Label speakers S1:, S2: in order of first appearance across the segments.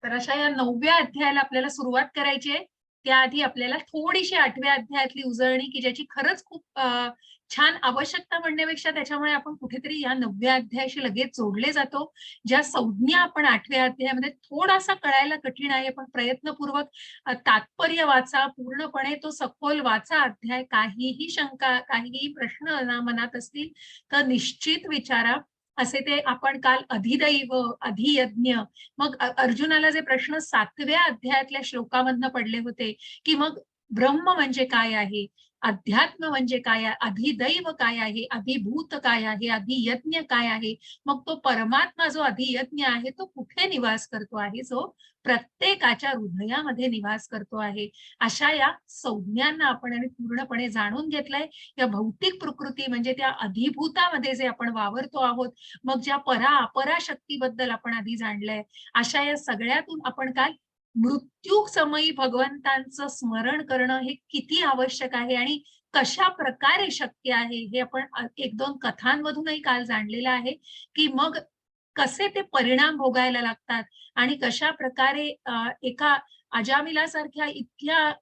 S1: तर अशा या 9व्या अध्यायाला आपल्याला सुरुवात करायची आहे. त्याआधी आपल्याला थोडीशी 8व्या अध्यायातली उजळणी, की ज्याची खरंच खूप छान आवश्यकता म्हणण्यापेक्षा त्याच्यामुळे आपण कुठेतरी या 9व्या अध्यायाशी लगेच जोडले जातो. ज्या संज्ञा आपण 8व्या अध्यायामध्ये थोडासा कळायला कठीण आहे, पण प्रयत्नपूर्वक तात्पर्य वाचा, पूर्णपणे तो सखोल वाचा अध्याय. काहीही शंका, काहीही प्रश्न मनात असतील तर निश्चित विचारा. असे ते आपण काल अधिदैव, अधियज्ञ, मग अर्जुनाला जे प्रश्न 7व्या अध्यायातल्या श्लोकामधनं पडले होते, की मग ब्रह्म म्हणजे काय आहे? अध्यात्म म्हणजे काय आहे? अधिदैव काय आहे? अधिभूत काय आहे? अधियज्ञ काय आहे? मग तो परमात्मा जो अधियज्ञ आहे, तो कुठे निवास करतो आहे? जो प्रत्येकाच्या हृदयामध्ये निवास करतो आहे. अशा या संज्ञांना आपण आणि पूर्णपणे जाणून घेतलंय. या भौतिक प्रकृती म्हणजे त्या अधिभूतामध्ये जे आपण वावरतो आहोत, मग ज्या अपरा शक्तीबद्दल आपण आधी जाणलंय, अशा या सगळ्यातून आपण काल मृत्यू समयी भगवंतांचं स्मरण करणं हे किती आवश्यक आहे आणि कशा प्रकारे शक्य आहे हे आपण 1-2 कथांमधूनही काल जाणलेलं आहे, की मग कसे ते परिणाम भोगायला लागतात आणि कशा प्रकारे एका अजामिलासारख्या इतक्या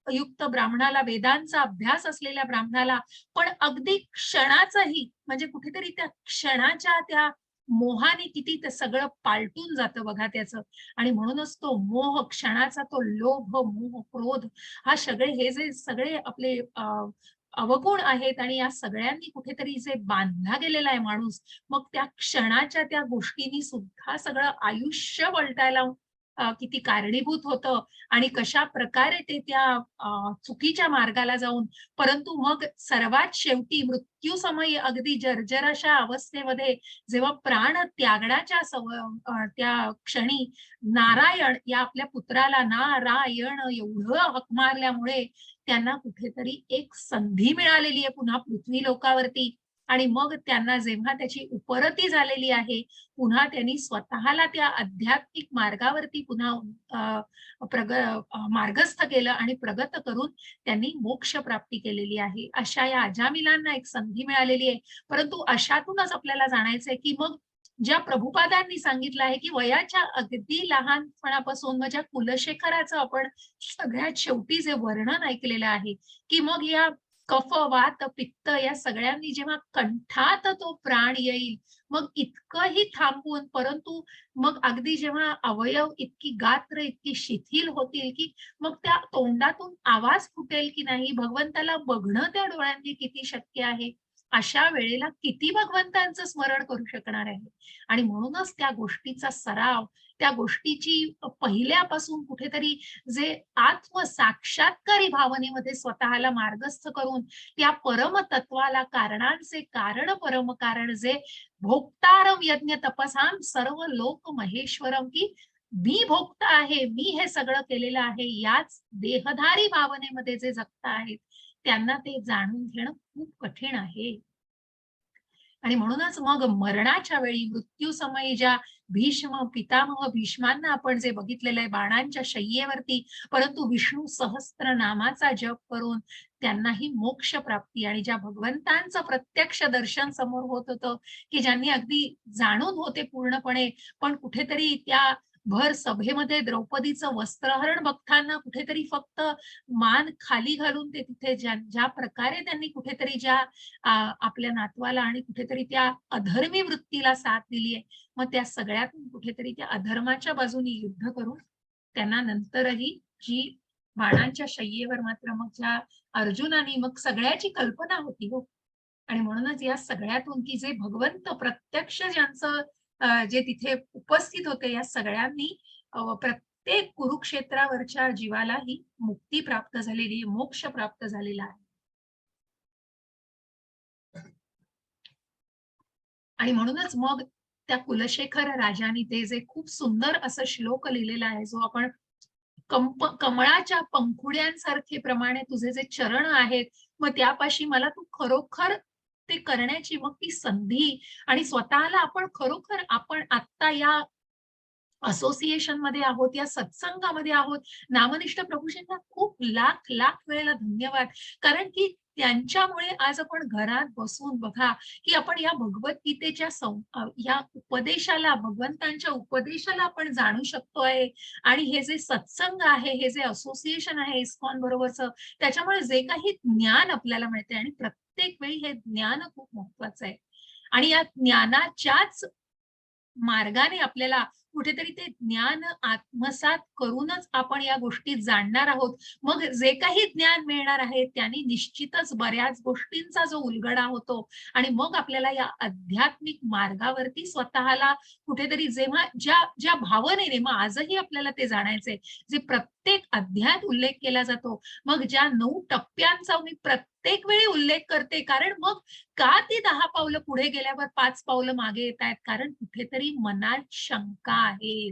S1: युक्त ब्राह्मणाला, वेदांचा अभ्यास असलेल्या ब्राह्मणाला, पण अगदी क्षणाचाही म्हणजे कुठेतरी त्या क्षणाच्या त्या मोहाने किती ते सगळं पालटून जातं बघा त्याचं. आणि म्हणूनच तो मोह, क्षणाचा तो लोभ, मोह, क्रोध हा सगळे हे जे सगळे आपले अवगुण आहेत आणि या सगळ्यांनी कुठेतरी जे बांधला गेलेला आहे माणूस, मग त्या क्षणाच्या त्या गोष्टींनी सुद्धा सगळं आयुष्य पलटायला किती कारणीभूत होतं आणि कशा प्रकारे ते त्या चुकीच्या मार्गाला जाऊन, परंतु मग सर्वात शेवटी मृत्यूसमयी अगदी जर्जर अशा अवस्थेमध्ये जेव्हा प्राण त्यागण्याच्या त्या क्षणी नारायण या आपल्या पुत्राला नारायण एवढं हाक मारल्यामुळे त्यांना कुठेतरी एक संधी मिळालेली आहे पुन्हा पृथ्वी लोकावरती. आणि मग त्यांना जेव्हा त्याची उपरती झालेली आहे, पुन्हा त्यांनी स्वतःला त्या आध्यात्मिक मार्गावरती पुन्हा मार्गस्थ केलं आणि प्रगत करून त्यांनी मोक्ष प्राप्ती केलेली आहे. अशा या अजामिलांना एक संधी मिळालेली आहे. परंतु अशातूनच आपल्याला जाणायचंय, की मग ज्या प्रभुपादांनी सांगितलं आहे, की वयाच्या अगदी लहानपणापासून मग ज्या कुलशेखराचं आपण सगळ्यात शेवटी जे वर्णन ऐकलेलं आहे, की मग या कफ, वात, पित्त या सगळ्यांनी जेव्हा कंठात तो प्राण येईल, मग इतकंही थांबून परंतु मग अगदी जेव्हा अवयव इतकी गात्र इतकी शिथिल होतील, की मग त्या तोंडातून आवाज फुटेल की नाही, भगवंताला बघणं त्या डोळ्यांनी किती शक्य आहे. अशा वेळेला किती भगवंतांचं स्मरण करू शकणार आहे. आणि म्हणूनच त्या गोष्टीचा सराव, त्या गोष्टीची पहिल्यापासून कुठेतरी जे आत्मसाक्षात्कारी भावनेमध्ये स्वतःला मार्गस्थ करून त्या परमतत्वाला, कारणांचे कारण परमकारण जे भोक्तारम यज्ञ तपसाम सर्व लोक महेश्वरम, की मी भोक्ता आहे, मी हे सगळं केलेलं आहे, याच देहधारी भावनेमध्ये जे जगता आहेत त्यांना ते जाणून घेणं खूप कठीण आहे. आणि म्हणूनच मग मरणाच्या वेळी मृत्यू समयी ज्या भीष्म पितामह भीष्मांना आपण जे बघितलेलं आहे बाणांच्या शय्येवरती, परंतु विष्णू सहस्त्र नामाचा जप करून त्यांनाही मोक्ष प्राप्ती आणि ज्या भगवंतांचं प्रत्यक्ष दर्शन समोर होत होतं, की ज्यांनी अगदी जाणून होते पूर्णपणे, पण कुठेतरी त्या भर सभेमध्ये द्रौपदीचं वस्त्रहरण बघताना कुठेतरी फक्त मान खाली घालून ते तिथे ज्या प्रकारे त्यांनी कुठेतरी ज्या आपल्या नातवाला आणि कुठेतरी त्या अधर्मी वृत्तीला साथ दिली आहे, मग त्या सगळ्यातून कुठेतरी त्या अधर्माच्या बाजूने युद्ध करून त्यांना नंतरही जी बाणांच्या शय्येवर मात्र मग ज्या अर्जुनाने मग सगळ्याची कल्पना होती हो. आणि म्हणूनच या सगळ्यातून की जे भगवंत प्रत्यक्ष ज्यांचं जे तिथे उपस्थित होते या सगळ्यांनी प्रत्येक कुरुक्षेत्रावरच्या जीवाला ही मुक्ती प्राप्त झालेली, मोक्ष प्राप्त झालेला आहे. आणि म्हणूनच मग त्या कुलशेखर राजानी ते जे खूप सुंदर असं श्लोक लिहिलेला आहे, जो आपण कमळाच्या पंखुड्यांसारखे प्रमाणे तुझे जे चरण आहेत, मग त्यापाशी मला तू खरोखर ते करण्याची मग ती संधी आणि स्वतःला आपण खरोखर आपण आता या असोसिएशन मध्ये आहोत, या सत्संगामध्ये आहोत. नामनिष्ठ प्रभूजींना खूप लाख लाख वेळेला धन्यवाद. कारण की त्यांच्यामुळे आज आपण घरात बसून बघा, की आपण या भगवद्गीतेच्या या उपदेशाला, भगवंतांच्या उपदेशाला आपण जाणू शकतोय. आणि हे जे सत्संग आहे, हे जे असोसिएशन आहे इस्कॉन बरोबरचं, त्याच्यामुळे जे काही ज्ञान आपल्याला मिळते आणि प्रत्येक वेळी हे ज्ञान खूप महत्वाचं आहे. आणि या ज्ञानाच्याच मार्गाने आपल्याला कुठेतरी ते ज्ञान आत्मसात करूनच आपण या गोष्टी जाणणार आहोत. मग जे काही ज्ञान मिळणार आहे त्याने निश्चितच बऱ्याच गोष्टींचा जो उलगडा होतो आणि मग आपल्याला या आध्यात्मिक मार्गावरती स्वतःला कुठेतरी जेव्हा ज्या ज्या भावनेने, मग आजही आपल्याला ते जाणायचंय, जे प्रत्येक अध्यायात उल्लेख केला जातो, मग ज्या 9 टप्प्यांचा मी प्रत्येक वेळी उल्लेख करते, कारण मग का ती 10 पावलं पुढे गेल्यावर 5 पावलं मागे येतायत? कारण कुठेतरी मनात शंका आहे.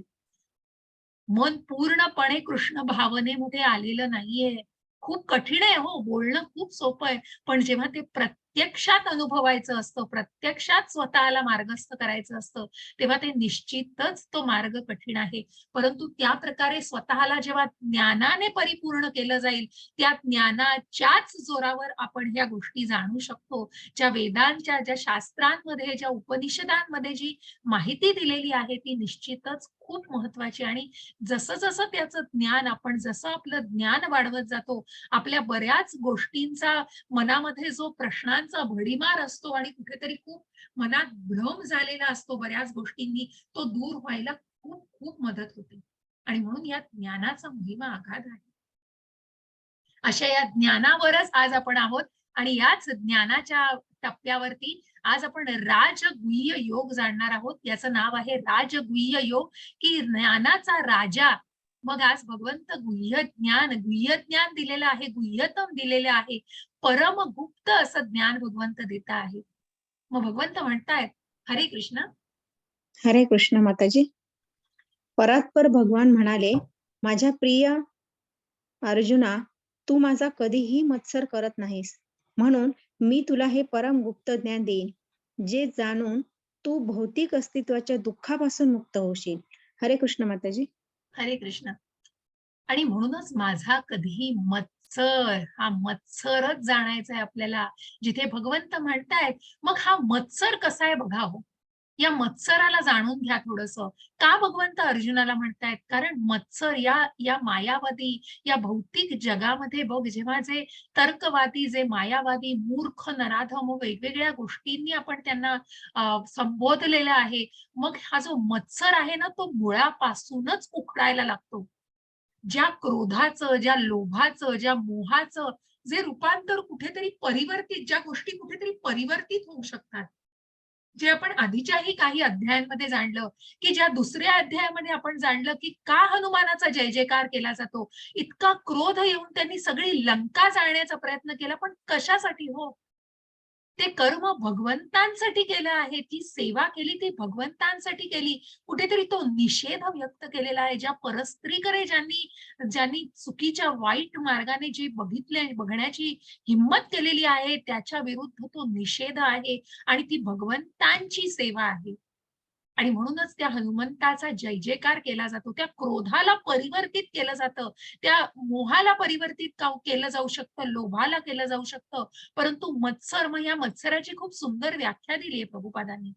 S1: मन पूर्णपणे कृष्ण भावनेमध्ये आलेलं नाहीये. खूप कठीण आहे हो, बोलणं खूप सोपं आहे. पण जेव्हा ते प्रत्यक्षात अनुभवायचं असतं, प्रत्यक्षात स्वतःला मार्गस्थ करायचं असतं, तेव्हा ते निश्चितच तो मार्ग कठीण आहे. परंतु त्या प्रकारे स्वतःला जेव्हा ज्ञानाने परिपूर्ण केलं जाईल, त्या ज्ञानाच्याच जोरावर आपण ह्या गोष्टी जाणू शकतो. ज्या वेदांच्या, ज्या शास्त्रांमध्ये, ज्या उपनिषदांमध्ये जी माहिती दिलेली आहे, ती निश्चितच खूप महत्वाची. आणि जसं-जसं त्याचं ज्ञान, आपण जसं आपलं ज्ञान वाढवत जातो, आपल्या बऱ्याच गोष्टींचा मनामध्ये जो प्रश्नांचा भडीमार असतो आणि कुठेतरी खूप मनात भ्रम झालेला असतो बऱ्याच गोष्टींनी, तो दूर व्हायला खूप खूप मदत होते. आणि म्हणून या ज्ञानाचा महिमा अगाध आहे. अशा या ज्ञानावरच आज आपण आहोत आणि याच ज्ञानाच्या टप्प्यावरती आज आपण राजगुह्य योग जाणणार आहोत. याचं नाव आहे राजगुह्य योग, की ज्ञानाचा राजा. मग आज भगवंत गुह्य ज्ञान दिलेलं आहे, गुह्यतम दिलेलं आहे, परम गुप्त असं ज्ञान भगवंत देत आहे. मग भगवंत म्हणतायत, हरे कृष्ण.
S2: हरे कृष्ण माताजी. परात्पर भगवान म्हणाले, माझ्या प्रिय अर्जुना, तू माझा कधीही मत्सर करत नाहीस, म्हणून मी तुला हे परम गुप्त ज्ञान देईन, जे जाणून तू भौतिक अस्तित्वाच्या दुःखापासून मुक्त होशील. हरे कृष्ण माताजी.
S1: हरे कृष्ण. आणि म्हणूनच माझा कधीही हा मत्सरच जाणायचा आहे आपल्याला. जिथे भगवंत म्हणतायत, मग हा मत्सर कसा आहे बघा हो. या मत्सराला जाणून घ्या थोडंसं. का भगवंत अर्जुनाला म्हणतायत? कारण मत्सर या मायावादी, या भौतिक जगामध्ये बघ, जेव्हा जे तर्कवादी, जे मायावादी, मूर्ख, नराधम वेगवेगळ्या गोष्टींनी आपण त्यांना संबोधलेलं आहे. मग हा जो मत्सर आहे ना, तो मुळापासूनच उखडायला लागतो. ज्या क्रोधाचं, ज्या लोभाचं, ज्या मोहाचं जे रूपांतर कुठेतरी परिवर्तित, ज्या गोष्टी कुठेतरी परिवर्तित होऊ शकतात. जे आपण आधीच्याही काही अध्यायांमध्ये जाणलं, की ज्या दुसऱ्या अध्यायामध्ये आपण जाणलं, की का हनुमानाचा जय जयकार केला जातो. इतका क्रोध येऊन त्यांनी सगळी लंका जाळण्याचा प्रयत्न केला, पण कशासाठी हो? ते कर्म भगवंतांसाठी केलं आहे, ती सेवा केली ती भगवंतांसाठी केली. कुठेतरी तो निषेध व्यक्त केलेला आहे. ज्या परस्त्रीकडे ज्यांनी ज्यांनी चुकीच्या वाईट मार्गाने जे बघण्याची हिंमत केलेली आहे, त्याच्या विरुद्ध तो निषेध आहे आणि ती भगवंतांची सेवा आहे. आणि म्हणूनच त्या हनुमंताचा जय जयकार केला जातो. त्या क्रोधाला परिवर्तित केलं जातं. त्या मोहाला परिवर्तित केलं जाऊ शकतं, लोभाला केलं जाऊ शकतं. परंतु मत्सर, मग या मत्सराची खूप सुंदर व्याख्या दिली आहे प्रभुपादांनी,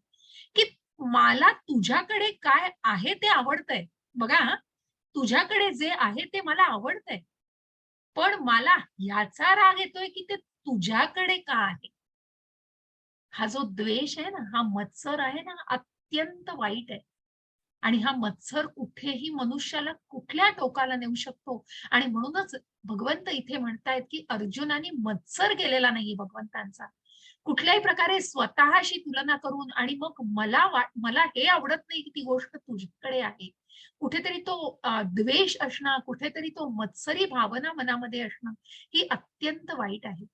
S1: की मला तुझ्याकडे काय आहे ते आवडतंय. बघा हां, तुझ्याकडे जे आहे ते मला आवडतंय. पण मला ह्याचा राग येतोय, की ते तुझ्याकडे का आहे? हा जो द्वेष आहे ना, हा मत्सर आहे ना, अत्यंत वाईट आहे. आणि हा मत्सर कुठेही मनुष्याला कुठल्या टोकाला नेऊ शकतो. आणि म्हणूनच भगवंत इथे म्हणतायत, की अर्जुनाने मत्सर केलेला नाही भगवंतांचा. कुठल्याही प्रकारे स्वतःशी तुलना करून आणि मग मला हे आवडत नाही, की ती गोष्ट तुझ्याकडे आहे. कुठेतरी तो द्वेष असणं, कुठेतरी तो मत्सरी भावना मनामध्ये असणं, ही अत्यंत वाईट आहे.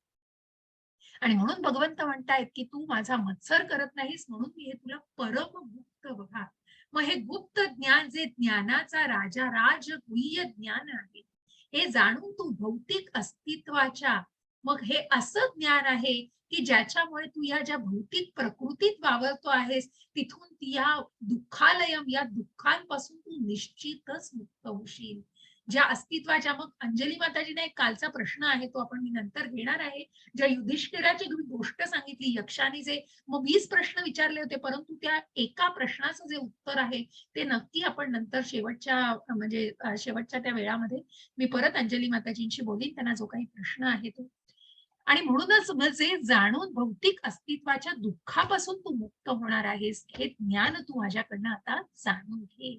S1: आणि म्हणून भगवंत म्हणतायत, की तू माझा मत्सर करत नाहीस, म्हणून मी हे तुला परम गुप्त बघा. मग हे गुप्त ज्ञान, जे ज्ञानाचा राजा, राजगुह्य ज्ञान आहे, हे जाणून तू भौतिक अस्तित्वाच्या, मग हे असं ज्ञान आहे, की ज्याच्यामुळे तू या ज्या भौतिक प्रकृतीत वावरतो आहेस, तिथून या दुःखालयम, या दुःखांपासून तू तू निश्चितच मुक्त होशील. ज्या अस्तित्वाच्या, मग अंजली माताजीने एक कालचा प्रश्न आहे तो आपण मी नंतर घेणार आहे. ज्या युधिष्ठिराची तुम्ही गोष्ट सांगितली, यक्षाने जे मग 20 प्रश्न विचारले होते, परंतु त्या एका प्रश्नाचं जे उत्तर आहे ते नक्की आपण नंतर शेवटच्या त्या वेळामध्ये मी परत अंजली माताजींशी बोलीन, त्यांना जो काही प्रश्न आहे तो. आणि म्हणूनच म्हणजे जाणून भौतिक अस्तित्वाच्या दुःखापासून तू मुक्त होणार आहेस, हे ज्ञान तू माझ्याकडनं आता जाणून घे.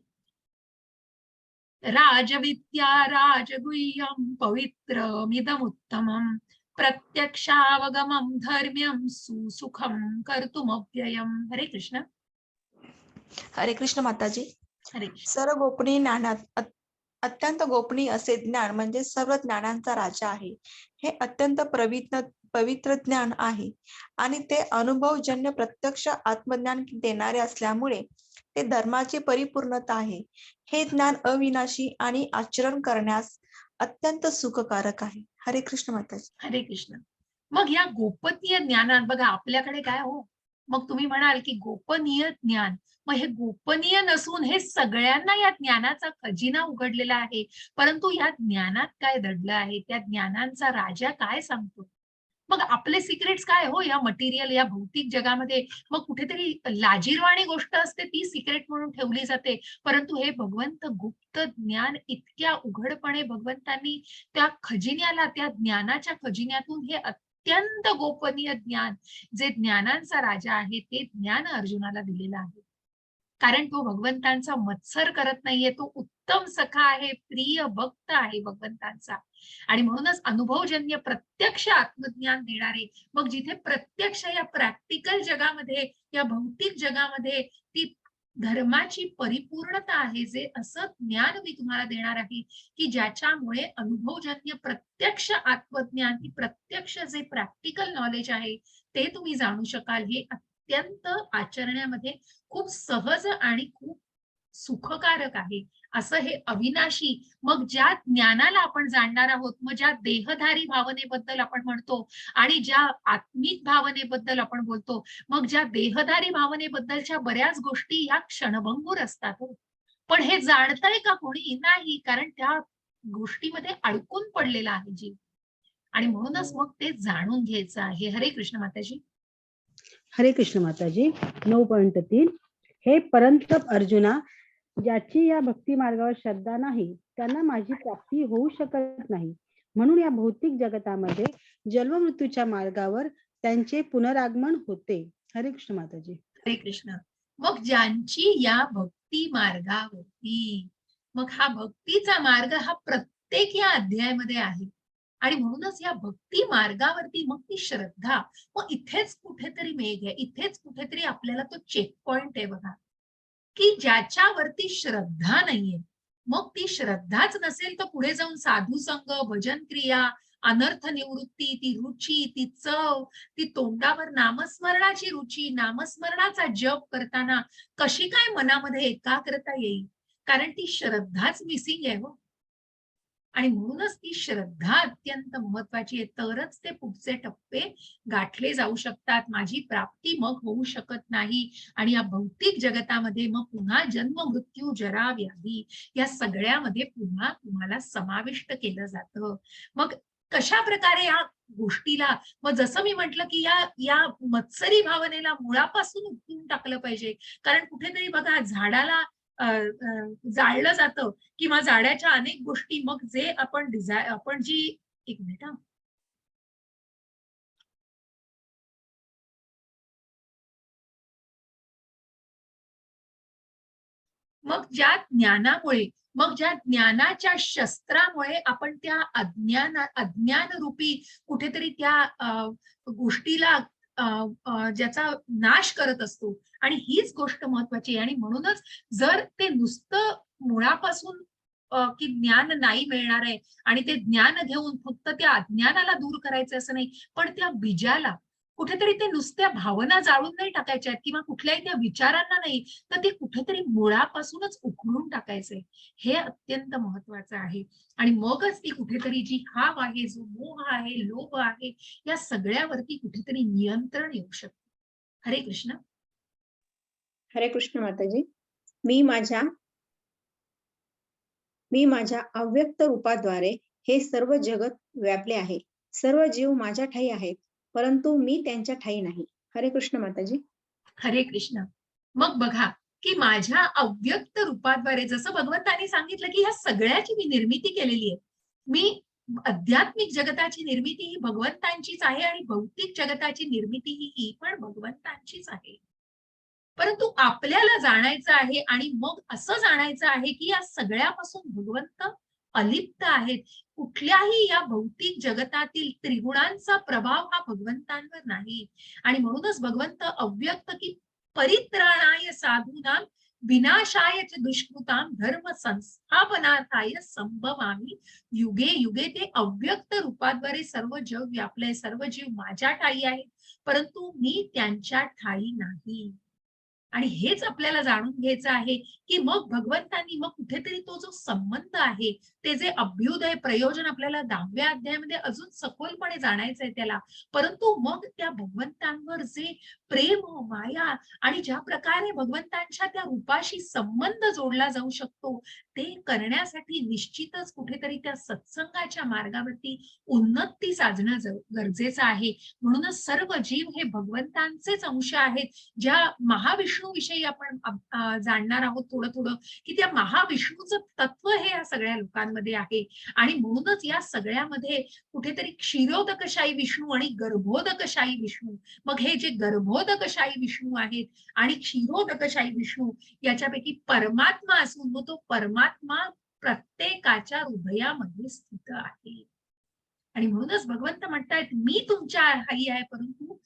S1: राजविद्या राजगुह्यम पवित्रमिदमुत्तमं प्रत्यक्षावगमं धर्म्यं सुसुखं कर्तुमव्ययम्. हरे कृष्ण.
S3: हरे कृष्ण माताजी.
S1: हरे कृष्ण.
S3: सर्व गोपनीय ज्ञानात अत्यंत गोपनीय असे ज्ञान म्हणजे सर्व ज्ञानांचा राजा आहे. हे अत्यंत पवित्र ज्ञान आहे आणि ते अनुभवजन्य प्रत्यक्ष आत्मज्ञान देणारे असल्यामुळे ते धर्माची परिपूर्णता आहे. हे ज्ञान अविनाशी आणि आचरण करण्यास अत्यंत सुखकारक आहे. हरे कृष्ण माताजी.
S1: हरे कृष्ण. मग या गोपनीय ज्ञानात बघा आपल्याकडे काय हो, मग तुम्ही म्हणाल की गोपनीय ज्ञान, मग हे गोपनीय नसून हे सगळ्यांना या ज्ञानाचा खजिना उघडलेला आहे. परंतु या ज्ञानात काय दडलं आहे, त्या ज्ञानांचा राजा काय सांगतो. मग आपले सिक्रेट्स काय हो या मटेरियल, या भौतिक जगामध्ये. मग कुठेतरी लाजिरवाणी गोष्ट असते ती सिक्रेट म्हणून ठेवली जाते, परंतु हे भगवंत गुप्त ज्ञान इतक्या उघडपणे भगवंतांनी त्या खजिन्याला, त्या ज्ञानाच्या खजिन्यातून हे अत्यंत गोपनीय ज्ञान, जे ज्ञानांचा राजा आहे, ते ज्ञान अर्जुनाला दिलेलं आहे. कारण तो भगवंतांचा मत्सर करत नाहीये, तो उत्तम सखा आहे, प्रिय भक्त आहे भगवंतांचा. आणि म्हणूनच अनुभवजन्य प्रत्यक्ष आत्मज्ञान देणारे, मग जिथे प्रत्यक्ष या प्रॅक्टिकल जगामध्ये, या भौतिक जगामध्ये ती धर्माची परिपूर्णता आहे, जे असं ज्ञान मी तुम्हाला देणार आहे की ज्याच्यामुळे अनुभवजन्य प्रत्यक्ष आत्मज्ञान, ती प्रत्यक्ष जे प्रॅक्टिकल नॉलेज आहे ते तुम्ही जाणू शकाल. हे अत्यंत आचरण्यामध्ये खूप सहज आणि खूप सुखकारक आहे. असं हे अविनाशी, मग ज्या ज्ञानाला आपण जाणणार आहोत, मग ज्या देहधारी भावनेबद्दल आपण म्हणतो आणि ज्या आत्मिक भावनेबद्दल आपण बोलतो, मग ज्या देहधारी भावनेबद्दलच्या बऱ्याच गोष्टी या क्षणभंगूर असतात हो. पण हे जाणतंय का कोणी? नाही, कारण त्या गोष्टीमध्ये अडकून पडलेला आहे जीव. आणि म्हणूनच मग ते जाणून घ्यायचं आहे. हरे कृष्ण माताजी.
S4: हरे कृष्ण माताजी. 9.3 हे परंतप अर्जुना, ज्याची या भक्ती मार्गावर श्रद्धा नाही त्यांना माझी प्राप्ती होऊ शकत नाही. म्हणून या भौतिक जगतामध्ये जन्म मृत्यूच्या मार्गावर त्यांचे पुनरागमन होते. हरे कृष्ण माताजी.
S1: हरे कृष्ण. मग ज्यांची या भक्ती मार्गावरती, मग हा भक्तीचा मार्ग हा प्रत्येक या अध्यायामध्ये आहे. आणि म्हणूनच या भक्ती मार्गावरती मग ती श्रद्धा, मग इथेच कुठेतरी मेघ आहे, इथेच कुठेतरी आपल्याला तो चेक पॉइंट आहे बघा, की ज्याच्यावरती श्रद्धा नाहीये, मग ती श्रद्धाच नसेल तर पुढे जाऊन साधू संग, भजन क्रिया, अनर्थ निवृत्ती, ती रुची, ती चव, ती तोंडावर नामस्मरणाची रुची, नामस्मरणाचा जप करताना कशी काय मनामध्ये एकाग्रता येईल, कारण ती श्रद्धाच मिसिंग आहे हो. आणि म्हणूनच ती श्रद्धा अत्यंत महत्वाची आहे, तरच ते पुढचे टप्पे गाठले जाऊ शकतात. माझी प्राप्ती मग होऊ शकत नाही. आणि या भौतिक जगतामध्ये मग पुन्हा जन्म मृत्यू जरा व्याधी या सगळ्यामध्ये पुन्हा तुम्हाला समाविष्ट केलं जातं. मग कशा प्रकारे या गोष्टीला, मग जसं मी म्हंटल की या मत्सरी भावनेला मुळापासून उपटून टाकलं पाहिजे. कारण कुठेतरी बघा झाडाला जाळलं जातं किंवा जाड्याच्या अनेक गोष्टी, मग जे आपण जी, एक मिनिट हा, मग ज्या ज्ञानामुळे, मग ज्या ज्ञानाच्या शस्त्रामुळे आपण त्या अज्ञान रूपी कुठेतरी त्या गोष्टीला ज्याचा नाश करत असतो. आणि हीच गोष्ट महत्वाची आहे. आणि म्हणूनच जर ते नुसतं मुळापासून की ज्ञान नाही मिळणार आहे आणि ते ज्ञान घेऊन फक्त त्या अज्ञानाला दूर करायचं असं नाही, पण त्या बीजाला कुठेतरी ते नुसत्या भावना जाळून नाही टाकायच्या किंवा कुठल्याही त्या विचारांना नाही, तर ते कुठेतरी मुळापासूनच उखडून टाकायचंय. हे अत्यंत महत्वाचं आहे. आणि मगच ती कुठेतरी जी हाव आहे, जो मोह आहे, लोभ आहे, या सगळ्यावरती कुठेतरी नियंत्रण येऊ शकतं. हरे कृष्ण.
S2: हरे कृष्ण माताजी. मी माझ्या मी माझ्या अव्यक्त रूपाद्वारे हे सर्व जगत व्यापले आहे. सर्व जीव माझ्या ठायी आहेत, परंतु मी त्यांच्या ठायी नाही. हरे कृष्ण माताजी.
S1: हरे कृष्ण. मग बघा की माझ्या अव्यक्त रूपाद्वारे जसं भगवंतांनी सांगितलं की ह्या सगळ्याची मी निर्मिती केलेली आहे. मी आध्यात्मिक जगताची निर्मिती ही भगवंतांचीच आहे आणि भौतिक जगताची निर्मिती ही पण भगवंतांचीच आहे. परंतु आपल्याला जाणायचं आहे आणि मग असं जाणायचं आहे की या सगळ्यापासून भगवंत अलिप्त आहेत. कुठल्याही या भौतिक जगतातील त्रिगुणांचा प्रभाव हा भगवंतांवर नाही. आणि म्हणूनच भगवंत अव्यक्त की परित्राणाय साधूनां विनाशाय च दुष्कृतां धर्म संस्थापनार्थाय संभवामि युगे युगे. ते अव्यक्त रूपाद्वारे सर्व जग व्यापलंय, सर्व जीव माझ्या ठायी आहेत, परंतु मी त्यांच्या ठायी नाही. आणि हेच आपल्याला जाणून घ्यायचं आहे की मग भगवंतांनी मग कुठेतरी तो जो संबंध आहे, ते जे अभ्युदय प्रयोजन आपल्याला 10व्या अध्यायामध्ये अजून सखोलपणे जाणायचंय त्याला. परंतु मग त्या भगवंतांवर जे प्रेम, माया आणि ज्या प्रकारे भगवंतांच्या त्या रूपाशी संबंध जोडला जाऊ शकतो, ते करण्यासाठी निश्चितच कुठेतरी त्या सत्संगाच्या मार्गावरती उन्नती साधणं गरजेचं आहे. म्हणूनच सर्व जीव हे भगवंतांचेच अंश आहेत. ज्या महाविष्णू विषयी आपण जाणणार आहोत थोडं थोडं, की त्या महाविष्णूचं तत्व हे या सगळ्या लोकांमध्ये आहे. आणि म्हणूनच या सगळ्यामध्ये कुठेतरी क्षीरोदकशाही विष्णू आणि गर्भोदकशाही विष्णू, मग हे जे गर्भोदकशाही विष्णू आहेत आणि क्षीरोदकशाही विष्णू याच्यापैकी परमात्मा असून मग तो परमात्मा प्रत्येकाच्या हृदयामध्ये स्थित आहे. आणि म्हणूनच भगवंत म्हणतायत मी तुमच्या ठायी आहे, परंतु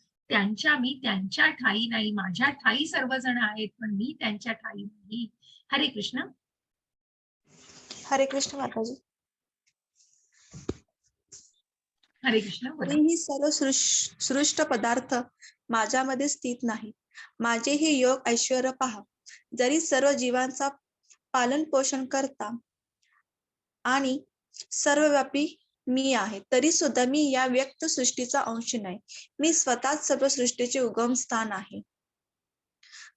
S1: मी त्यांच्या ठायी नाही. माझ्या ठायी सर्वजण आहेत, पण मी त्यांच्या ठायी नाही. हरे कृष्ण.
S3: हरे कृष्ण माताजी.
S1: हरे कृष्ण. बोला.
S3: तरीही सर्व सृष्ट पदार्थ माझ्यामध्ये स्थित नाही. माझे हे योग ऐश्वर्य पहा. जरी सर्व जीवांचा पालन पोषण करता आणि सर्वव्यापी मी आहे, तरी सुद्धा मी या व्यक्त सृष्टीचा अंश नाही. मी स्वतःच सर्व सृष्टीचे उगम स्थान आहे.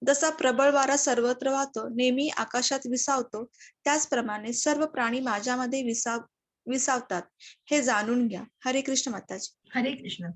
S3: जसा प्रबळ वारा सर्वत्र वाहतो, नेहमी आकाशात विसावतो, त्याचप्रमाणे सर्व प्राणी माझ्यामध्ये विसावतात, हे जाणून घ्या. हरे कृष्ण माताजी.
S1: हरे कृष्ण.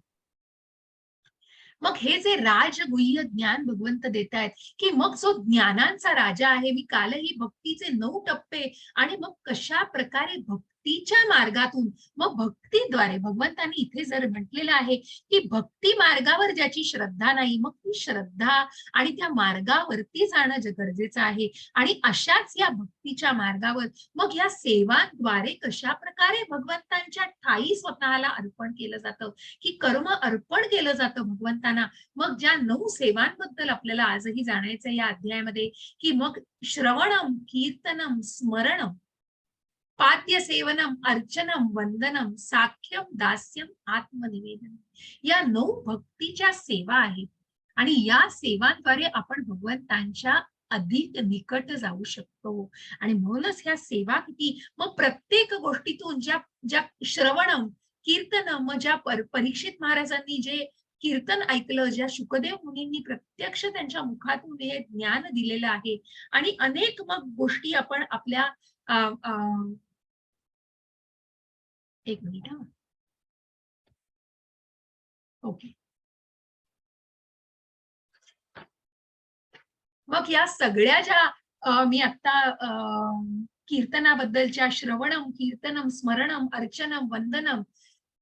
S1: मग हे जे राजगुह्य ज्ञान भगवंत देत आहेत की मग जो ज्ञानांचा राजा आहे, मी कालही भक्तीचे 9 टप्पे आणि मग कशा प्रकारे भक्तीच्या मार्गातून मग भक्तीद्वारे भगवंतांनी इथे जर म्हटलेलं आहे की भक्ती मार्गावर ज्याची श्रद्धा नाही, मग ती श्रद्धा आणि त्या मार्गावरती जाणं गरजेचं आहे. आणि अशाच या भक्तीच्या मार्गावर मग या सेवांद्वारे कशा प्रकारे भगवंतांच्या ठायी स्वतःला अर्पण केलं जातं, की कर्म अर्पण केलं जातं भगवंतांना. मग ज्या 9 सेवांबद्दल आपल्याला आजही जाणायचं या अध्यायामध्ये, की मग श्रवणम, कीर्तनम, स्मरणम, पाद्य सेवनम, अर्चनम, वंदनम, साख्यम, दास्यम, आत्मनिवेदन, या 9 भक्तीच्या सेवा आहेत. आणि या सेवांद्वारे आपण भगवंतांच्या अधिक निकट जाऊ शकतो. आणि म्हणूनच ह्या सेवा किती, मग प्रत्येक गोष्टीतून ज्या श्रवणम, कीर्तनम, ज्या परीक्षित महाराजांनी जे कीर्तन ऐकलं, ज्या शुकदेव मुनींनी प्रत्यक्ष त्यांच्या मुखातून हे ज्ञान दिलेलं आहे, आणि अनेक मग गोष्टी आपण आपल्या एक मिनिट. ओके. मग या सगळ्या ज्या मी आता कीर्तनाबद्दलच्या श्रवणम, कीर्तनम, स्मरणम, अर्चनम, वंदनम,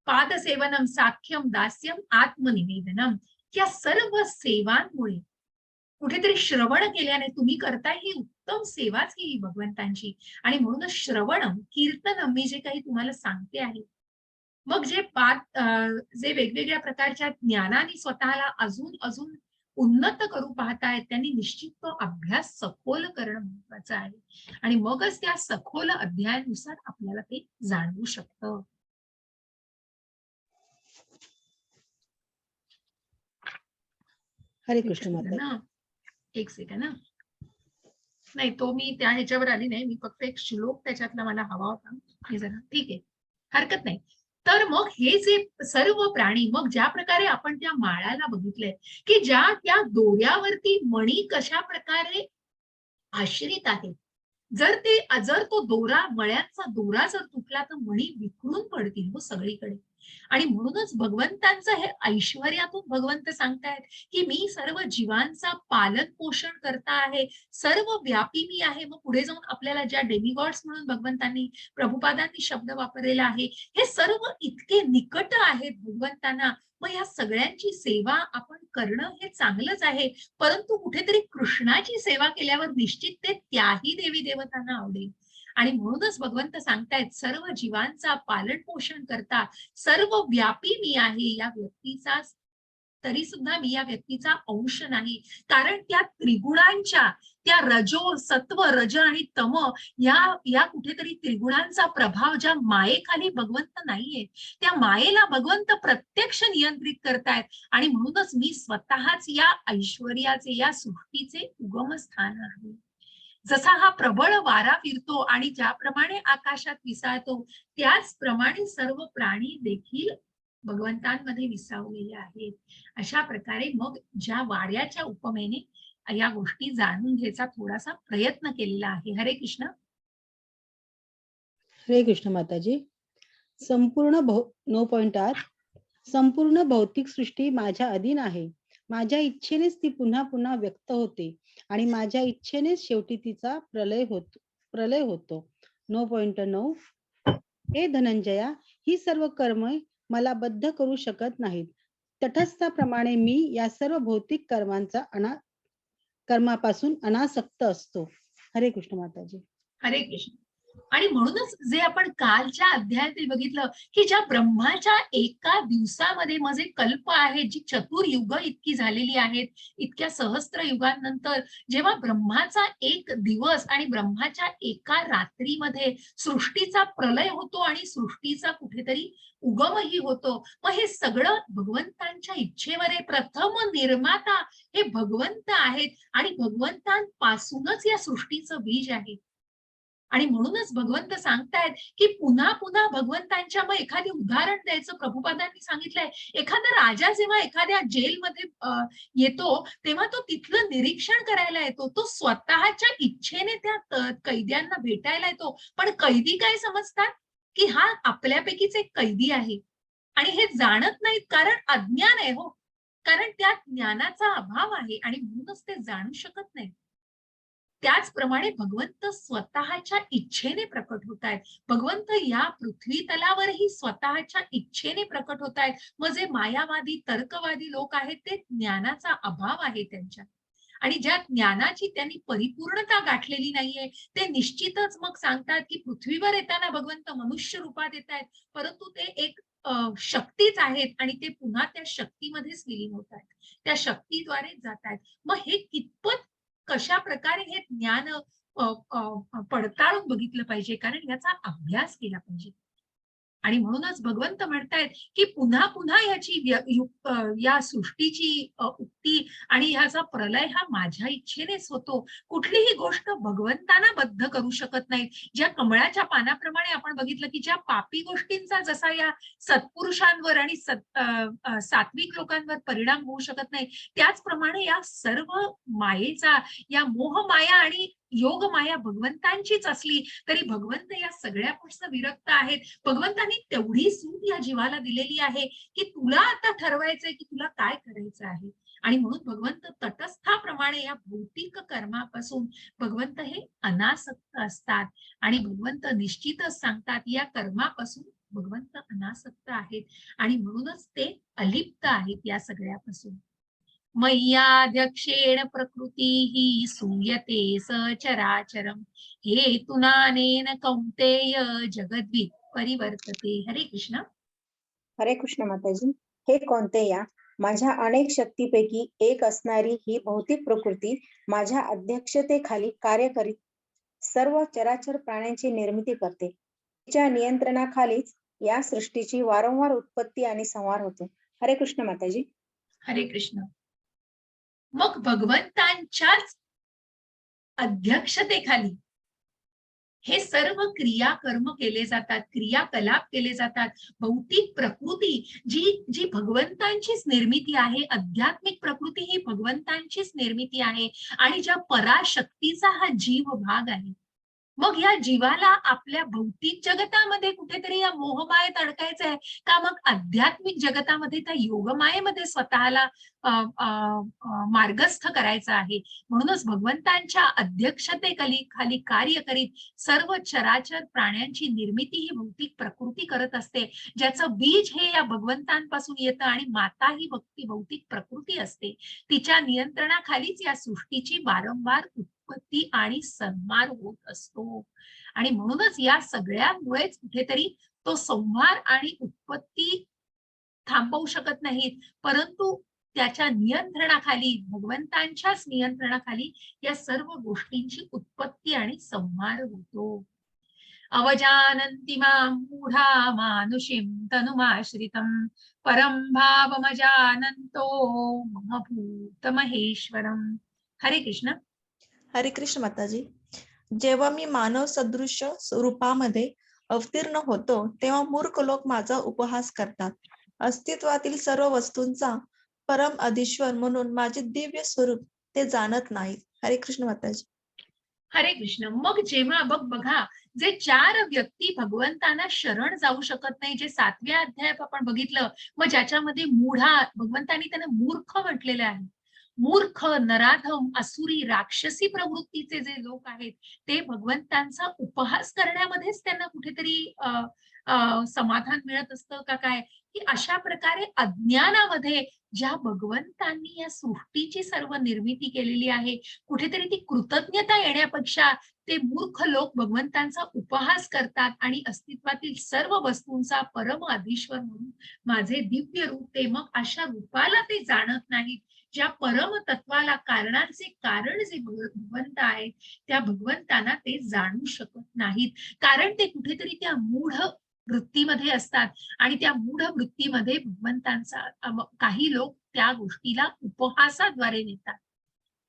S1: पादसेवनम, साख्यम, दास्यम, आत्मनिवेदनम, या सर्व सेवांमुळे कुठेतरी श्रवण केल्याने तुम्ही करताय ही उत्तम सेवाच ही भगवंतांची. आणि म्हणूनच श्रवणम, कीर्तनम, मी जे काही तुम्हाला सांगते आहे, मग जे वेगवेगळ्या प्रकारच्या ज्ञानाने स्वतःला अजून अजून उन्नत करू पाहतायत, त्यांनी निश्चित तो अभ्यास सखोल करणं महत्वाचं आहे. आणि मगच त्या सखोल अध्यायानुसार आपल्याला ते जाणवू शकतं.
S4: हरे कृष्ण माता.
S1: ना एक सेकंड ना, नाही तो मी त्या ह्याच्यावर आली नाही, मी फक्त एक श्लोक त्याच्यातला मला हवा होता. हे जरा ठीक आहे, हरकत नाही. तर मग हे जे सर्व प्राणी, मग ज्या प्रकारे आपण त्या माळाला बघितलंय की ज्या त्या दोऱ्यावरती मणी कशा प्रकारे आश्रित आहेत, जर तो दोरा, मळ्यांचा दोरा जर तुटला तर मणी विखरून पडतील हो सगळीकडे. आणि म्हणूनच भगवंतांचं हे ऐश्वर्यातून भगवंत सांगतायत की मी सर्व जीवांचा पालन पोषण करता आहे, सर्व व्यापी मी आहे. मग पुढे जाऊन आपल्याला ज्या डेमिगॉड्स म्हणून भगवंतांनी, प्रभुपादांनी शब्द वापरलेला आहे, हे सर्व इतके निकट आहेत भगवंतांना. मग या सगळ्यांची सेवा आपण करणं हे चांगलंच आहे, परंतु कुठेतरी कृष्णाची सेवा केल्यावर निश्चित ते त्याही देवी देवतांना आवडेल. आणि म्हणूनच भगवंत सांगतायत सर्व जीवांचा पालन पोषण करता, सर्व व्यापी मी आहे. या व्यक्तीचा तरी सुद्धा मी या व्यक्तीचा अंश नाही, कारण त्या त्रिगुणांच्या, त्या रजो, सत्व, रज आणि तम या कुठेतरी त्रिगुणांचा प्रभाव ज्या मायेखाली भगवंत नाहीये, त्या मायेला भगवंत प्रत्यक्ष नियंत्रित करतायत. आणि म्हणूनच मी स्वतःच या ऐश्वर्याचे, या सृष्टीचे उगमस्थान आहे. जसा हा प्रबळ वारा फिरतो आणि ज्याप्रमाणे आकाशात विसाळतो, त्याचप्रमाणे सर्व प्राणी देखील भगवंतांमध्ये विसावलेले आहेत. अशा प्रकारे मग ज्या वाऱ्याच्या उपमेने या गोष्टी जाणून घ्यायचा थोडासा प्रयत्न केलेला आहे. हरे कृष्ण.
S4: हरे कृष्ण माताजी. संपूर्ण 9.8 संपूर्ण भौतिक सृष्टी माझ्या अधीन आहे. माझ्या इच्छेनेच ती पुन्हा पुन्हा व्यक्त होते आणि माझ्या इच्छेनेच शेवटी तिचा प्रलय होतो. 9.9 हे धनंजया, ही सर्व कर्मे मला बद्ध करू शकत नाहीत. तटस्थाप्रमाणे मी या सर्व भौतिक कर्मापासून अनासक्त असतो. हरे कृष्ण माताजी.
S1: हरे कृष्ण. आणि म्हणूनच जे आपण कालच्या अध्यायात बघितलं की ज्या ब्रह्माच्या एका दिवसामध्ये माझे कल्प आहेत, जी चतुर्युग इतकी झालेली आहेत, इतक्या सहस्त्र युगांनंतर जेव्हा ब्रह्माचा एक दिवस आणि ब्रह्माच्या एका रात्रीमध्ये सृष्टीचा प्रलय होतो आणि सृष्टीचा कुठेतरी उगमही होतो. मग हे सगळं भगवंतांच्या इच्छेवर आहे. प्रथम निर्माता हे भगवंत आहेत आणि भगवंतांपासूनच या सृष्टीचं बीज आहे. आणि म्हणूनच भगवंत सांगतायत की पुन्हा पुन्हा भगवंतांच्या, मग एखादी उदाहरण द्यायचं प्रभुपादांनी सांगितलंय. एखादा राजा जेव्हा एखाद्या जेलमध्ये येतो तेव्हा तो तिथलं निरीक्षण करायला येतो. तो स्वतःच्या इच्छेने त्या कैद्यांना भेटायला येतो, पण कैदी काय समजतात की हा आपल्यापैकीच एक कैदी आहे. आणि हे जाणत नाहीत, कारण अज्ञान आहे हो, कारण त्या ज्ञानाचा अभाव आहे आणि म्हणूनच ते जाणू शकत नाहीत. त्याचप्रमाणे भगवंत स्वतःच्या इच्छेने प्रकट होत आहेत. भगवंत या पृथ्वी तलावरही स्वतःच्या इच्छेने प्रकट होत आहेत. मग जे मायावादी, तर्कवादी लोक आहेत, ते ज्ञानाचा अभाव आहे त्यांच्यात. आणि ज्या ज्ञानाची त्यांनी परिपूर्णता गाठलेली नाहीये, ते निश्चितच मग सांगतात की पृथ्वीवर येताना भगवंत मनुष्य रूपात येत आहेत, परंतु ते एक शक्तीच आहेत आणि ते पुन्हा त्या शक्तीमध्येच विलीन होत आहेत, त्या शक्तीद्वारे जात आहेत. मग हे कितपत, कशा प्रकारे हे ज्ञान पडताळून बघितलं पाहिजे, कारण याचा अभ्यास केला पाहिजे. आणि म्हणूनच भगवंत म्हणतायत की पुन्हा पुन्हा याची या सृष्टीची उक्ती आणि ह्याचा प्रलय हा माझ्या इच्छेनेच होतो. कुठलीही गोष्ट भगवंतांना बद्ध करू शकत नाही. ज्या कमळाच्या पानाप्रमाणे आपण बघितलं की ज्या पापी गोष्टींचा जसा या सत्पुरुषांवर आणि सात्विक लोकांवर परिणाम होऊ शकत नाही, त्याचप्रमाणे या सर्व मायेचा, या मोहमाया आणि योग माया भगवंतांचीच असली तरी भगवंत या सगळ्यापासून विरक्त आहेत. भगवंतांनी तेवढी सूट या जीवाला दिलेली आहे की तुला आता ठरवायचंय की तुला काय करायचं आहे. आणि म्हणून भगवंत तटस्थाप्रमाणे या भौतिक कर्मापासून भगवंत हे अनासक्त असतात. आणि भगवंत निश्चितच सांगतात या कर्मापासून भगवंत अनासक्त आहेत आणि म्हणूनच ते अलिप्त आहेत या सगळ्यापासून. मय्याध्यक्षेण प्रकृती ही सूयते सचराचरम हेतुनानेन कौंतेय जगद्वित परिवर्तते. हरे कृष्ण.
S2: हरे कृष्ण माताजी. हे कौंतेया, माझ्या अनेक शक्तीपैकी एक असणारी ही भौतिक प्रकृती माझ्या अध्यक्षतेखाली कार्य करीत सर्व चराचर प्राण्यांची निर्मिती करते. तिच्या नियंत्रणाखालीच या सृष्टीची वारंवार उत्पत्ती आणि संहार होतो. हरे कृष्ण माताजी.
S1: हरे कृष्ण. मग भगवंतांच्याच अध्यक्षतेखाली हे सर्व क्रियाकर्म केले जातात, क्रियाकलाप केले जातात. भौतिक प्रकृती जी भगवंतांचीच निर्मिती आहे, आध्यात्मिक प्रकृती ही भगवंतांचीच निर्मिती आहे आणि ज्या पराशक्तीचा हा जीव भाग आहे, मग या जीवाला आपल्या भौतिक जगतामध्ये कुठेतरी या मोहमायेत अडकायचंय का मग आध्यात्मिक जगतामध्ये त्या योगमायेमध्ये स्वतःला मार्गस्थ करायचं आहे? म्हणूनच भगवंतांच्या खाली कार्य करीत सर्व चराचर प्राण्यांची निर्मिती ही भौतिक प्रकृती करत असते, ज्याचं बीज हे या भगवंतांपासून येतं आणि माता ही भौतिक प्रकृती असते. तिच्या नियंत्रणाखालीच या सृष्टीची वारंवार उत्पत्ती आणि संहार होत असतो. आणि म्हणूनच या सगळ्यामुळेच कुठेतरी तो संहार आणि उत्पत्ती थांबवू शकत नाहीत, परंतु त्याच्या नियंत्रणाखाली, भगवंतांच्याच नियंत्रणाखाली या सर्व गोष्टींची उत्पत्ती आणि संहार होतो. अवजानन्ति मां मूढा मानुषीं तनुमाश्रितं परं भावमजानन्तो मम भूतमहेश्वरम्. हरे कृष्ण.
S3: हरे कृष्ण माताजी. जेव्हा मी मानव सदृश्य रूपामध्ये अवतीर्ण होतो तेव्हा मूर्ख लोक माझा उपहास करतात. अस्तित्वातील सर्व वस्तूंचा परम अधीश्वर म्हणून माझे दिव्य स्वरूप ते जाणत नाहीत. हरे कृष्ण माताजी.
S1: हरे कृष्ण. मग जेव्हा बघा, जे 4 व्यक्ती भगवंतांना शरण जाऊ शकत नाही, जे 7व्या अध्यायात आपण बघितलं, मग ज्याच्यामध्ये भगवंतांनी त्यांना मूर्ख म्हटलेले आहे. मूर्ख, नराधम, असुरी, राक्षसी प्रवृत्तीचे जे लोक आहेत, ते भगवंतांचा उपहास करण्यामध्येच त्यांना कुठेतरी समाधान मिळत असतं का काय? की अशा प्रकारे अज्ञानामध्ये ज्या भगवंतांनी या सृष्टीची सर्व निर्मिती केलेली आहे, कुठेतरी ती कृतज्ञता येण्यापेक्षा ते मूर्ख लोक भगवंतांचा उपहास करतात आणि अस्तित्वातील सर्व वस्तूंचा परम अधीश्वर म्हणून माझे दिव्य रूप ते, मग अशा रूपाला ते जाणत नाहीत. ज्या परम तत्वाला, कारणांचे कारण जे भगवंत आहेत, त्या भगवंतांना ते जाणू शकत नाहीत. कारण ते कुठेतरी त्या मूढ वृत्तीमध्ये असतात आणि त्या मूढ वृत्तीमध्ये भगवंतांचा काही लोक त्या गोष्टीला उपहासाद्वारे नेतात.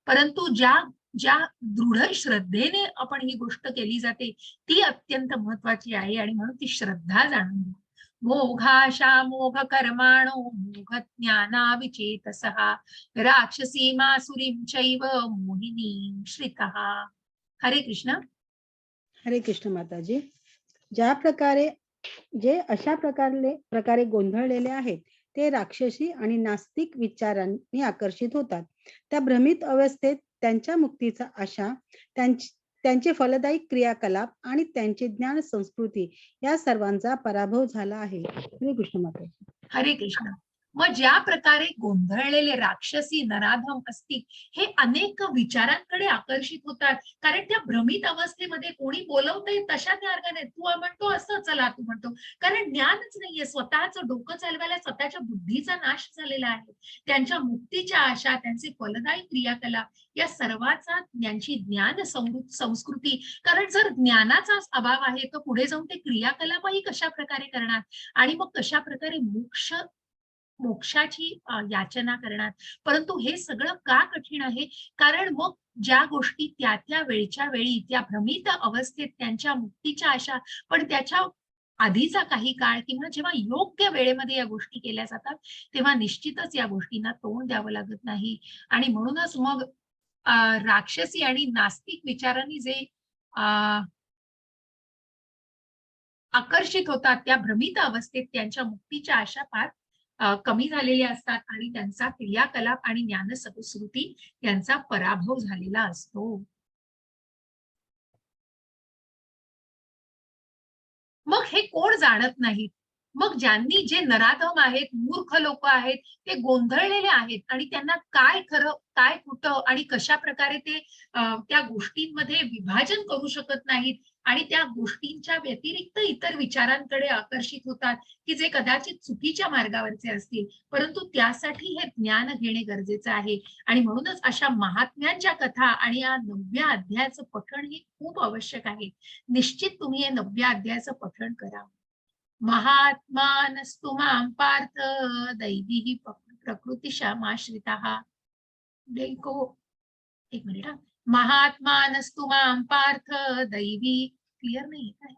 S1: परंतु ज्या दृढ श्रद्धेने आपण ही गोष्ट केली जाते ती अत्यंत महत्वाची आहे आणि म्हणून ती श्रद्धा जाणून घ्या. मोघाशा मोघ कर्माणो मोघ ज्ञानाविचेतसः राक्षसीमासुरीं चैव मोहिनीं श्रितः. हरे कृष्ण.
S4: हरे कृष्ण माताजी. ज्या प्रकारे जे अशा प्रकारे गोंधळलेले आहेत ते राक्षसी आणि नास्तिक विचारांनी आकर्षित होतात. त्या भ्रमित अवस्थेत त्यांच्या मुक्तीचा आशा, त्यांचे फलदायी क्रियाकलाप आणि त्यांचे ज्ञान संस्कृती या सर्वांचा पराभव झाला आहे. हरे कृष्ण माताजी.
S1: हरे कृष्ण. मग ज्या प्रकारे गोंधळलेले राक्षसी, नराधम असतील हे अनेक विचारांकडे आकर्षित होतात, कारण त्या भ्रमित अवस्थेमध्ये कोणी बोलवतंय तशा मार्गाने तू म्हणतो असं, चला तू म्हणतो, कारण ज्ञानच नाहीये. स्वतःचं डोकं चालवायला स्वतःच्या बुद्धीचा नाश झालेला आहे. त्यांच्या मुक्तीच्या आशा, त्यांचे फलदायी क्रियाकलाप या सर्वाचा त्यांची ज्ञान संस्कृती, कारण जर ज्ञानाचा अभाव आहे तर पुढे जाऊन ते क्रियाकलापही कशा प्रकारे करणार आणि मग कशा प्रकारे मोक्षाची याचना करणार. परंतु हे सगळं का कठीण आहे? कारण मग ज्या गोष्टी त्या वेळच्या वेळी त्या भ्रमित अवस्थेत त्यांच्या मुक्तीच्या आशा, पण त्याच्या आधीचा काही काळ किंवा जेव्हा योग्य वेळेमध्ये या गोष्टी केल्या जातात तेव्हा निश्चितच या गोष्टींना तोंड द्यावं लागत नाही. आणि म्हणूनच मग राक्षसी आणि नास्तिक विचारांनी जे आकर्षित होतात त्या भ्रमित अवस्थेत त्यांच्या मुक्तीच्या आशा फार कमी झालेल्या असतात आणि त्यांचा क्रियाकलाप आणि ज्ञान संस्कृती यांचा पराभव झालेला असतो. मग हे कोण जाणत नाहीत? मग ज्यांनी, जे नराधम आहेत, मूर्ख लोक आहेत, ते गोंधळलेले आहेत आणि त्यांना काय खरं काय खोटं आणि कशा प्रकारे ते त्या गोष्टींमध्ये विभाजन करू शकत नाहीत आणि त्या गोष्टींच्या व्यतिरिक्त इतर विचारांकडे आकर्षित होतात की जे कदाचित चुकीच्या मार्गावरचे असतील, परंतु त्यासाठी हे ज्ञान घेणे गरजेचं आहे. आणि म्हणूनच अशा महात्म्यांच्या कथा आणि या 9व्या अध्यायाचं पठण हे खूप आवश्यक आहे. निश्चित तुम्ही हे 9व्या अध्यायाचं पठण करा. महात्मानस्तु मां पार्थ दैवी प्रकृतिशमाश्रिताः. एक मिनिट. महात्मानस्तु मां पार्थ दैवी, क्लिअर नाही काय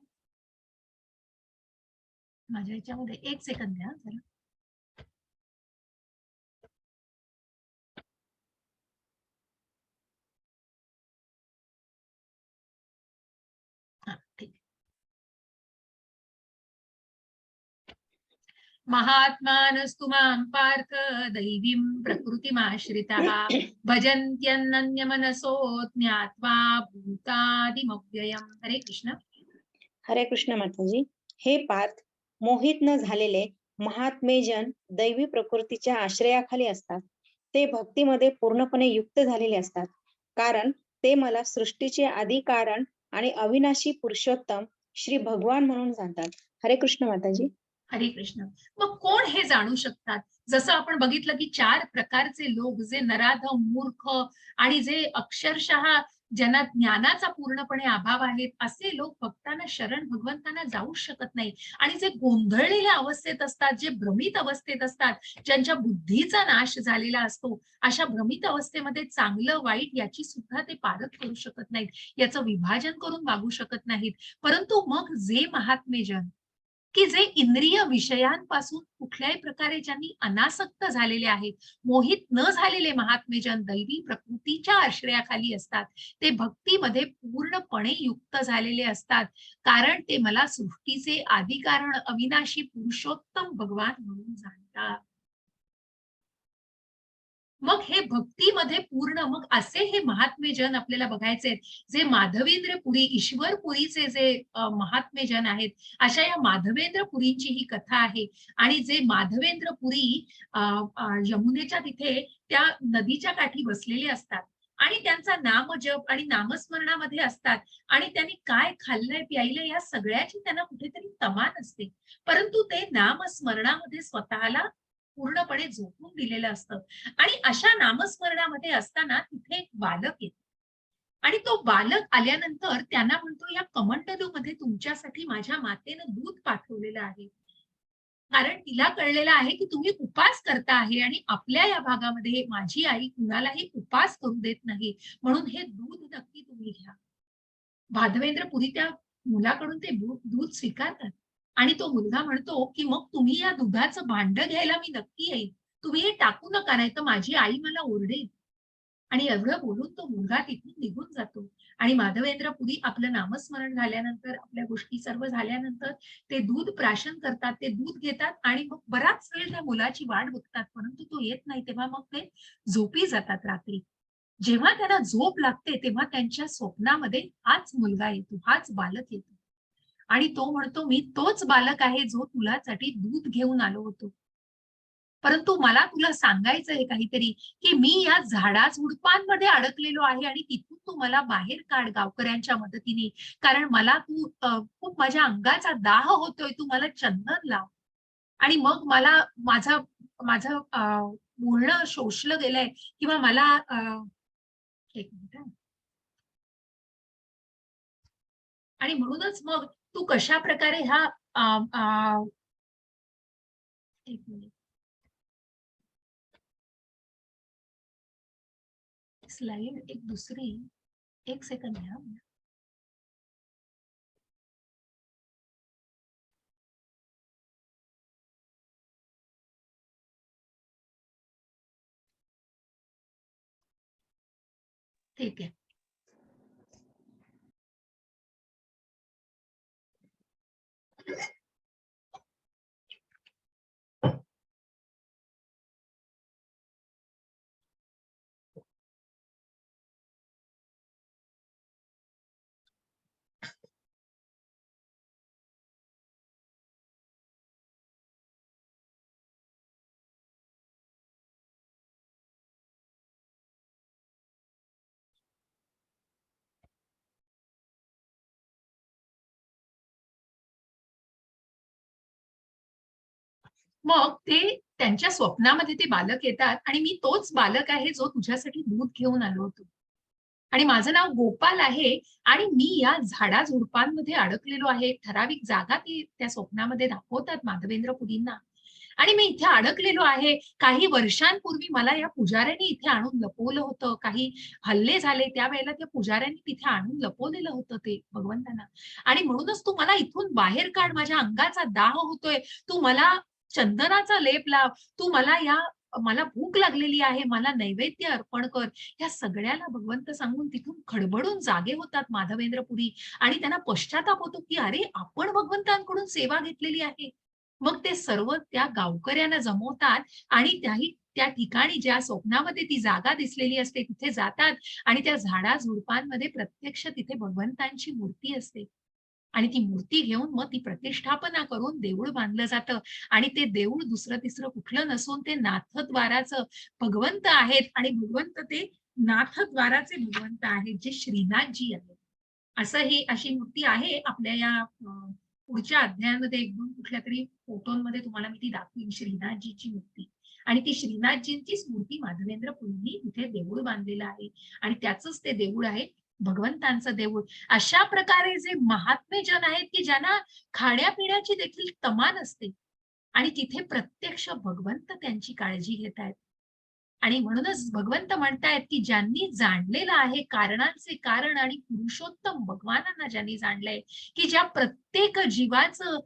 S1: माझ्या याच्यामध्ये, एक सेकंद द्या जरा. महात्मानस्तु मां पार्थ दैवीं प्रकृतिमाश्रिताः भजन्त्यनन्यमनसो ज्ञात्वा भूतादिमव्ययम्. हरे कृष्ण.
S2: हरे कृष्ण माताजी. हे पार्थ, मोहित न झालेले महात्मे जन दैवी प्रकृतीच्या आश्रयाखाली असतात. ते भक्तीमध्ये पूर्णपणे युक्त झालेले असतात, कारण ते मला सृष्टीचे आदी कारण आणि अविनाशी पुरुषोत्तम श्री भगवान म्हणून जाणतात. हरे कृष्ण माताजी.
S1: हरे कृष्ण. मग कोण हे जाणू शकतात? जसं आपण बघितलं की 4 प्रकारचे लोक, जे नराधम, मूर्ख आणि जे अक्षरशः ज्यांना ज्ञानाचा पूर्णपणे अभाव आहे, असे लोक भक्तांना शरण भगवंतांना जाऊ शकत नाही. आणि जे गोंधळलेल्या अवस्थेत असतात, जे भ्रमित अवस्थेत असतात, ज्यांच्या बुद्धीचा नाश झालेला असतो, अशा भ्रमित अवस्थेमध्ये चांगलं वाईट याची सुद्धा ते पारख करू शकत नाहीत, याचं विभाजन करून वागू शकत नाहीत. परंतु मग जे महात्मे जन की जे इंद्रिय विषयांपासून कुठल्याही प्रकारे ज्यांनी अनासक्त झालेले आहेत, मोहित न झालेले महात्मे जन दैवी प्रकृतीच्या आश्रयाखाली असतात, ते भक्तीमध्ये पूर्णपणे युक्त झालेले असतात, कारण ते मला सृष्टीचे आदिकारण अविनाशी पुरुषोत्तम भगवान म्हणून जाणतात. मग हे भक्तीमध्ये पूर्ण, मग असे हे महात्मे जन आपल्याला बघायचे, जे माधवेंद्र पुरी, ईश्वर पुरीचे जे महात्मे जन आहेत, अशा या माधवेंद्र पुरींची ही कथा आहे. आणि जे माधवेंद्र पुरी यमुनेच्या तिथे त्या नदीच्या काठी बसलेले असतात आणि त्यांचा नामजप आणि नामस्मरणामध्ये असतात, आणि त्यांनी काय खाल्लंय प्यायलंय या सगळ्याची त्यांना कुठेतरी तमान असते, परंतु ते नामस्मरणामध्ये स्वतःला पूर्णपणे झोकून दिलेलं असतं. आणि अशा नामस्मरणामध्ये असताना तिथे एक बालक येतो, आणि तो बालक आल्यानंतर त्यांना म्हणतो, या कमंडलूमध्ये तुमच्यासाठी माझ्या मातेनं दूध पाठवलेलं आहे, कारण तिला कळलेलं आहे की तुम्ही उपास करता आहे, आणि आपल्या या भागामध्ये माझी आई कुणालाही उपास करू देत नाही, म्हणून हे दूध नक्की तुम्ही घ्या. माधवेंद्र पुरी त्या मुलाकडून ते दूध स्वीकारतात, आणि तो मुलगा म्हणतो की मग तुम्ही या दुधाचं भांड घ्यायला मी नक्की येईल, तुम्ही हे टाकू नका, नाही तर माझी आई मला ओरडेल. आणि एवढं बोलून तो मुलगा तिथून निघून जातो. आणि माधवेंद्र पुरी आपलं नामस्मरण झाल्यानंतर, आपल्या गोष्टी सर्व झाल्यानंतर ते दूध प्राशन करतात, ते दूध घेतात, आणि मग बराच वेळ त्या मुलाची वाट बघतात, परंतु तो येत नाही. तेव्हा मग ते झोपी जातात रात्री. जेव्हा त्यांना झोप लागते, तेव्हा त्यांच्या स्वप्नामध्ये हाच मुलगा येतो, हाच बालक येतो, आणि तो म्हणतो, मी तोच बालक आहे जो तुझ्यासाठी दूध घेऊन आलो होतो, परंतु मला तुला सांगायचं आहे काहीतरी, की मी या झाडाझुडपांमध्ये अडकलेलो आहे, आणि तिथून तू मला बाहेर काढ गावकऱ्यांच्या मदतीने, कारण मला तू खूप माझ्या अंगाचा दाह होतोय, तू मला चंदन लाव. आणि मग मला माझं माझं बोलणं शोषलं गेलंय, किंवा मला एक मिनिट हं. आणि म्हणूनच मग तू कशा प्रकारे हा एक मिनिट, स्लाइड एक दुसरी, एक सेकंद घ्या. ठीक आहे. मग ते त्यांच्या स्वप्नामध्ये ते बालक येतात, आणि मी तोच बालक आहे जो तुझ्यासाठी दूध घेऊन आलो होतो, आणि माझं नाव गोपाल आहे, आणि मी या झाडाझुडपांमध्ये अडकलेलो आहे. ठराविक जागा ती त्या स्वप्नामध्ये दाखवतात माधवेंद्र पुरींना. आणि मी इथे अडकलेलो आहे. काही वर्षांपूर्वी मला या पुजाऱ्यांनी इथे आणून लपवलं होतं. काही हल्ले झाले त्यावेळेला त्या पुजाऱ्यांनी तिथे आणून लपवलेलं होतं ते भगवंतांना. आणि म्हणूनच तू मला इथून बाहेर काढ. माझ्या अंगाचा दाह होतोय. तू मला चंदनाचा लेप लाव. तू मला भूक लागलेली आहे. मला नैवेद्य अर्पण कर. या सगळ्याला भगवंत सांगून तिथून खडबडून जागे होतात माधवेंद्र पुरी, आणि त्यांना पश्चाताप होतो की अरे, आपण भगवंतांकडून सेवा घेतलेली आहे. मग ते सर्व त्या गावकऱ्यांना जमवतात आणि त्या ठिकाणी ज्या स्वप्नामध्ये ती जागा दिसलेली असते तिथे जातात आणि त्या झाडाझुडपांमध्ये प्रत्यक्ष तिथे भगवंतांची मूर्ती असते. आणि ती मूर्ती घेऊन मग ती प्रतिष्ठापना करून देऊळ बांधलं जातं आणि ते देऊळ दुसरं तिसरं कुठलं नसून ते नाथद्वाराचं भगवंत आहेत आणि भगवंत ते नाथद्वाराचे भगवंत आहेत जे श्रीनाथजी आहेत. असं ही अशी मूर्ती आहे आपल्या या पुढच्या अध्यायामध्ये 1-2 कुठल्यातरी फोटोंमध्ये तुम्हाला मी ती दाखवीन श्रीनाथजीची मूर्ती. आणि ती श्रीनाथजींचीच मूर्ती माधवेंद्र पुरींनी तिथे देऊळ बांधलेलं आहे आणि त्याचंच ते देऊळ आहे भगवंतांचं देऊळ. अशा प्रकारे जे महात्मे जन आहेत की ज्यांना खाण्यापिण्याची देखील तमा नसते आणि तिथे प्रत्यक्ष भगवंत त्यांची काळजी घेत आहेत. आणि म्हणूनच भगवंत म्हणतायत की ज्यांनी जाणलेलं आहे कारणांचे कारण आणि पुरुषोत्तम भगवानांना ज्यांनी जाणलंय की ज्या प्रत्येक जीवाचं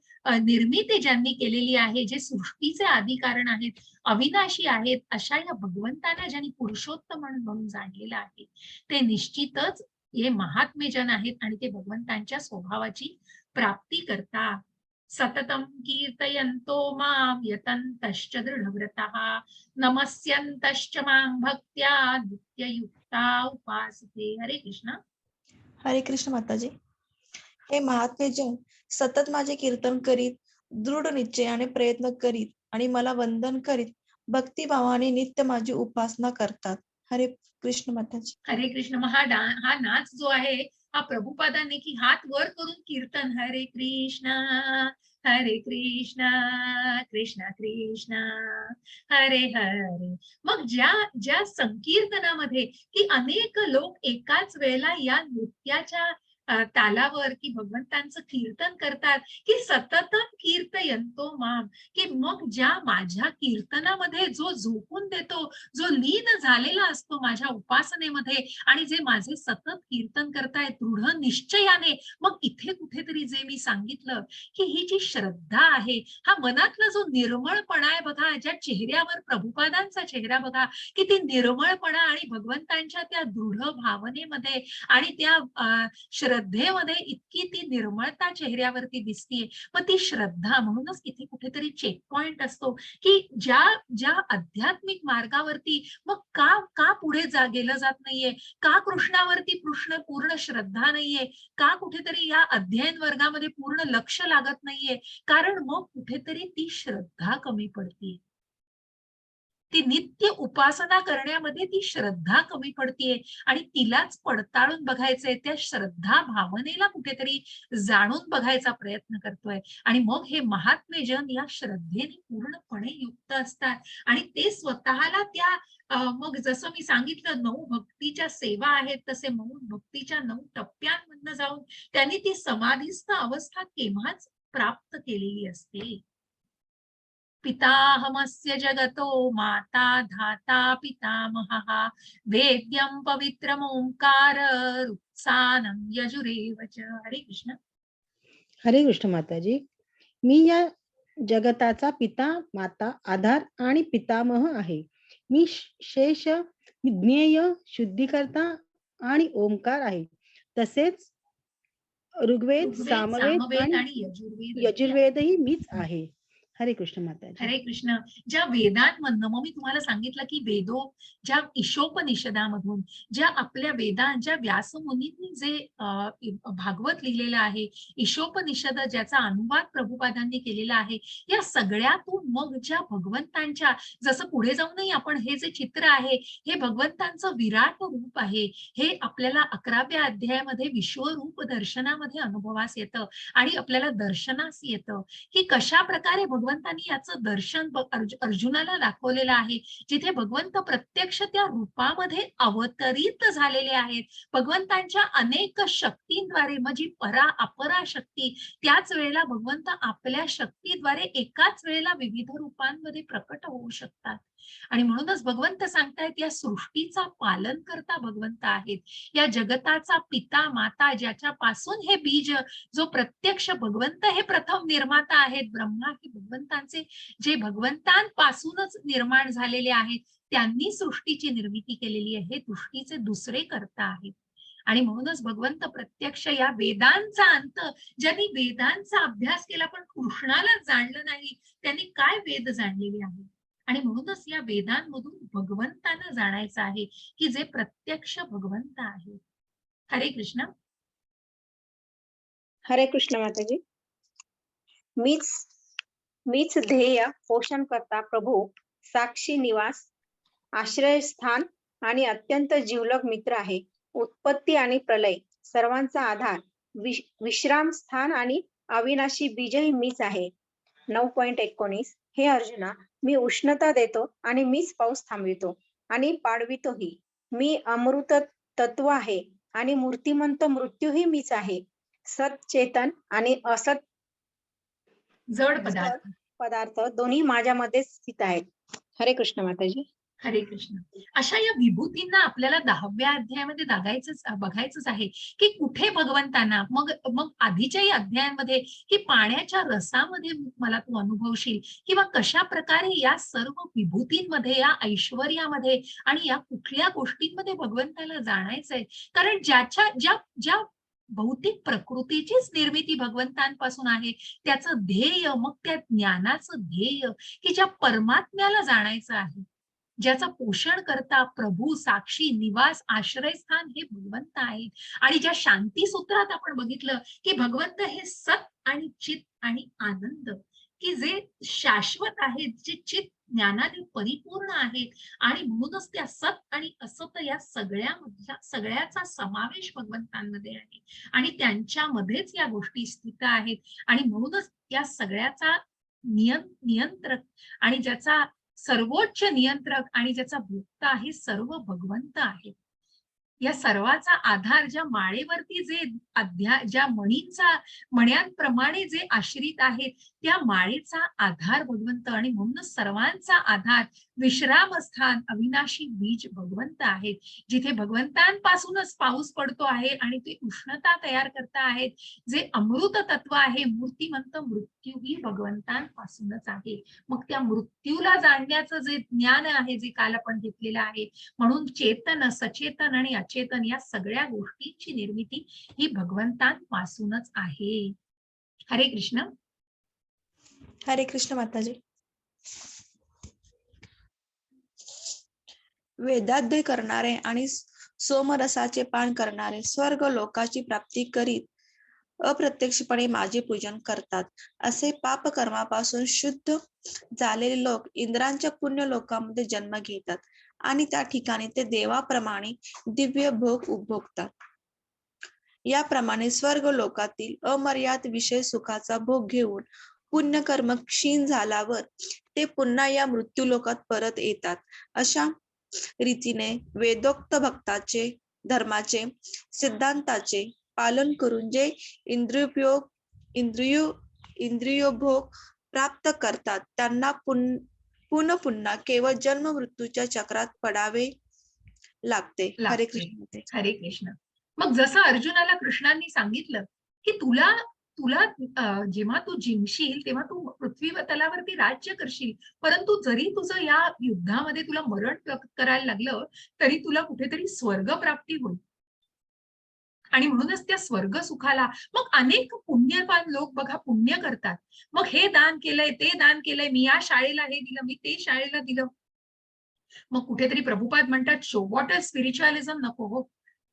S1: निर्मिती ज्यांनी केलेली आहे, जे सृष्टीचे आदी कारण आहेत, अविनाशी आहेत, अशा या भगवंतांना ज्यांनी पुरुषोत्तम म्हणून जाणलेलं आहे, ते निश्चितच हे महात्मे जन आहेत आणि ते भगवंतांच्या स्वभावाची प्राप्ती करतात. सततं कीर्तयन्तो मां यतन्तश्च दृढव्रतः नमस्यन्तश्च मां भक्त्या नित्ययुक्ता उपासते. हरे कृष्ण.
S3: हरे कृष्ण माताजी. हे महात्मे जन सतत माझे कीर्तन करीत, दृढ निश्चयाने प्रयत्न करीत आणि मला वंदन करीत भक्तिभावाने नित्य माझी उपासना करतात. हरे कृष्ण माताजी.
S1: हरे कृष्ण. मग हा नाच जो आहे हा प्रभुपादांनी की हात वर करून कीर्तन हरे कृष्ण कृष्ण कृष्ण हरे हरे. मग ज्या संकीर्तनामध्ये की अनेक लोक एकाच वेळेला या नृत्याच्या तालावर की भगवंतांचं कीर्तन करतात की सततं कीर्तयन्तो माम, की मग ज्या माझ्या कीर्तनामध्ये जो झोकून देतो, जो लीन झालेला असतो माझ्या उपासनेमध्ये आणि जे माझे सतत कीर्तन करतायत दृढ निश्चयाने, मग इथे कुठेतरी जे मी सांगितलं की ही जी श्रद्धा आहे, हा मनातला जो निर्मळपणा आहे बघा, ज्या चेहऱ्यावर प्रभुपादांचा चेहरा बघा किती निर्मळपणा आणि भगवंतांच्या त्या दृढ भावनेमध्ये आणि त्या श्रद्धेमध्ये इतकी ती निर्मळता चेहऱ्यावरती दिसतीये. मग ती श्रद्धा, म्हणूनच इथे कुठेतरी चेक पॉइंट असतो की ज्या आध्यात्मिक मार्गावरती मग का पुढे गेलं जात नाहीये, का कृष्णावरती पूर्ण श्रद्धा नाहीये, का कुठेतरी या अध्ययन वर्गामध्ये पूर्ण लक्ष लागत नाहीये, कारण मग कुठेतरी ती श्रद्धा कमी पडतीये. ती नित्य उपासना करण्यामध्ये ती श्रद्धा कमी पडतीये आणि तिलाच पडताळून बघायचंय, त्या श्रद्धा भावनेला कुठेतरी जाणून बघायचा प्रयत्न करतोय. आणि मग हे महात्मे जन या श्रद्धेने पूर्णपणे युक्त असतात आणि ते स्वतःला त्या मग जसं मी सांगितलं 9 भक्तीच्या सेवा आहेत, तसे म्हणून भक्तीच्या 9 टप्प्यांमधनं जाऊन त्यांनी ती समाधीस्थ अवस्था केव्हाच प्राप्त केलेली असते. पिताहमस्य जगतो माता धाता पितामहः वेद्यं पवित्रम ओंकार रुत्सानं यजुरेव च. हरे कृष्ण.
S4: हरे कृष्ण माताजी. मी या जगताचा पिता, माता, आधार आणि पितामह आहे. मी शेष, ज्ञेय, शुद्धीकर्ता आणि ओंकार आहे. तसेच ऋग्वेद, सामवेद आणि यजुर्वेदही मीच आहे. हरे कृष्ण माताजी.
S1: हरे कृष्ण. ज्या वेदांमधनं, मग मी तुम्हाला सांगितलं की ज्या ईशोपनिषदामधून, ज्या आपल्या ज्या व्यासमुनींनी जे भागवत लिहिलेलं आहे, ईशोपनिषद ज्याचा अनुवाद प्रभुपादांनी केलेला आहे, या सगळ्यातून मग ज्या भगवंतांच्या, जसं पुढे जाऊनही आपण हे जे चित्र आहे हे भगवंतांचं विराट रूप आहे, हे आपल्याला 11व्या अध्यायामध्ये विश्वरूप दर्शनामध्ये अनुभवास येतं आणि आपल्याला दर्शनास येतं की कशा प्रकारे भगवंतांनी याचं दर्शन अर्जुनाला दाखवलेलं आहे, जिथे भगवंत प्रत्यक्ष त्या रूपामध्ये अवतरित झालेले आहेत. भगवंतांच्या अनेक शक्तींद्वारे, म्हणजे परा अपरा शक्ती, त्याच वेळेला भगवंत आपल्या शक्तीद्वारे एकाच वेळेला विविध रूपांमध्ये प्रकट होऊ शकतात. आणि म्हणूनच भगवंत सांगतायत या सृष्टीचा पालन करता भगवंत आहेत, या जगताचा पिता माता ज्याच्यापासून हे बीज, जो प्रत्यक्ष भगवंत हे प्रथम निर्माता आहेत, ब्रह्मा हे भगवंतांचे, जे भगवंतांपासूनच निर्माण झालेले आहेत, त्यांनी सृष्टीची निर्मिती केलेली आहे, हे सृष्टीचे दुसरे कर्ता आहेत. आणि म्हणूनच भगवंत प्रत्यक्ष या वेदांचा अंत, ज्यांनी वेदांचा अभ्यास केला पण कृष्णाला जाणलं नाही, त्यांनी काय वेद जाणलेले आहे. आणि म्हणूनच या वेदांमधून भगवंताला जाणायचं आहे, की जे प्रत्यक्ष भगवंत आहे. हरे कृष्ण.
S2: हरे कृष्ण माताजी. मीच मीच ध्येय, पोषण करता प्रभू, साक्षी निवास, आश्रयस्थान आणि अत्यंत जिवलग मित्र आहे. उत्पत्ती आणि प्रलय सर्वांचा आधार, विश्राम स्थान आणि अविनाशी बीजही मीच आहे. 9.19 हे अर्जुना, मी उष्णता देतो आणि मीच पाऊस थांबवितो आणि पाडवितोही. मी अमृत तत्व आहे आणि मूर्तिमंत मृत्यूही मीच आहे. सत चेतन आणि असत
S1: जड
S2: जड
S1: पदार्थ.
S2: पदार्थ दोन्ही माझ्यामध्ये स्थित आहेत. हरे कृष्ण माताजी.
S1: हरे कृष्ण. अशा या विभूतींना आपल्याला 10व्या अध्यायामध्ये बघायचंच आहे, की कुठे भगवंतांना मग मग आधीच्याही अध्यायांमध्ये की पाण्याच्या रसामध्ये मला तू अनुभवशील, किंवा कशा प्रकारे या सर्व विभूतींमध्ये, या ऐश्वर्यामध्ये आणि या कुठल्या गोष्टींमध्ये भगवंताला जाणायचंय. कारण ज्या भौतिक प्रकृतीचीच निर्मिती भगवंतांपासून आहे, त्याचं ध्येय, मग त्या ज्ञानाचं ध्येय, की ज्या परमात्म्याला जाणायचं आहे, ज्याचा पोषण करता प्रभू, साक्षी, निवास, आश्रयस्थान हे भगवंत आहेत. आणि ज्या शांती सूत्रात आपण बघितलं की भगवंत हे सत आणि चित आणि आनंद, की जे शाश्वत आहेत, जे चित ज्ञानाने परिपूर्ण आहेत, आणि म्हणूनच त्या सत आणि असत या सगळ्याचा समावेश भगवंतांमध्ये आहे आणि त्यांच्यामध्येच या गोष्टी स्थित आहेत. आणि म्हणूनच या सगळ्याचा नियंत्रक आणि ज्याचा सर्वोच्च नियंत्रक आणि ज्याचा भोक्ता आहे सर्व भगवंत आहे. या सर्वाचा आधार ज्या माळेवरती ज्या मण्यांप्रमाणे जे आश्रित आहेत, त्या माळेचा आधार भगवंत, आणि म्हणूनच सर्वांचा आधार, विश्रामस्थान, अविनाशी बीज भगवंत आहेत. जिथे भगवंतांपासूनच पाऊस पडतो आहे आणि ते उष्णता तयार करता आहेत. जे अमृत तत्व आहे, मूर्तिमंत मृत्यूही भगवंतांपासूनच आहे. मग त्या मृत्यूला जाणण्याचं जे ज्ञान आहे, जे काल आपण घेतलेलं आहे, म्हणून चेतन, सचेतन आणि अचेतन या सगळ्या गोष्टींची निर्मिती ही भगवंतांपासूनच आहे. हरे कृष्ण.
S3: हरे कृष्ण माताजी. वेदाध्यय करणारे आणि सोमरसाचे पान करणारे स्वर्ग लोकाची प्राप्ती करीत अप्रत्यक्षपणे माझे पूजन करतात. असे पाप कर्मापासून शुद्ध झालेले लोक इंद्रांच्या पुण्य लोकांमध्ये जन्म घेतात आणि त्या ठिकाणी ते देवाप्रमाणे दिव्य भोग उपभोगतात. याप्रमाणे स्वर्ग लोकातील अमर्याद विषय सुखाचा भोग घेऊन पुण्यकर्म क्षीण झाल्यावर ते पुन्हा या मृत्यू लोकात परत येतात. अशा रीतीने वेदोक्त भक्ताचे धर्माचे सिद्धांताचे पालन करून जे इंद्रियोभोग प्राप्त करतात त्यांना पुन्हा केवळ जन्म मृत्यूच्या चक्रात पडावे लागते. हरे कृष्ण.
S1: हरे कृष्ण. मग जसं अर्जुनाला कृष्णांनी सांगितलं की तुला जेव्हा तू जिंकशील तेव्हा तू पृथ्वी तलावरती राज्य करशील, परंतु जरी तुझं या युद्धामध्ये तुला मरण करायला लागलं तरी तुला कुठेतरी स्वर्ग प्राप्ती होईल. आणि म्हणूनच त्या स्वर्ग सुखाला मग अनेक पुण्यवान लोक बघा पुण्य करतात. मग हे दान केलंय, ते दान केलंय, मी या शाळेला हे दिलं, मी ते शाळेला दिलं. मग कुठेतरी प्रभुपाद म्हणतात शो वॉटर स्पिरिच्युअलिझम नको हो,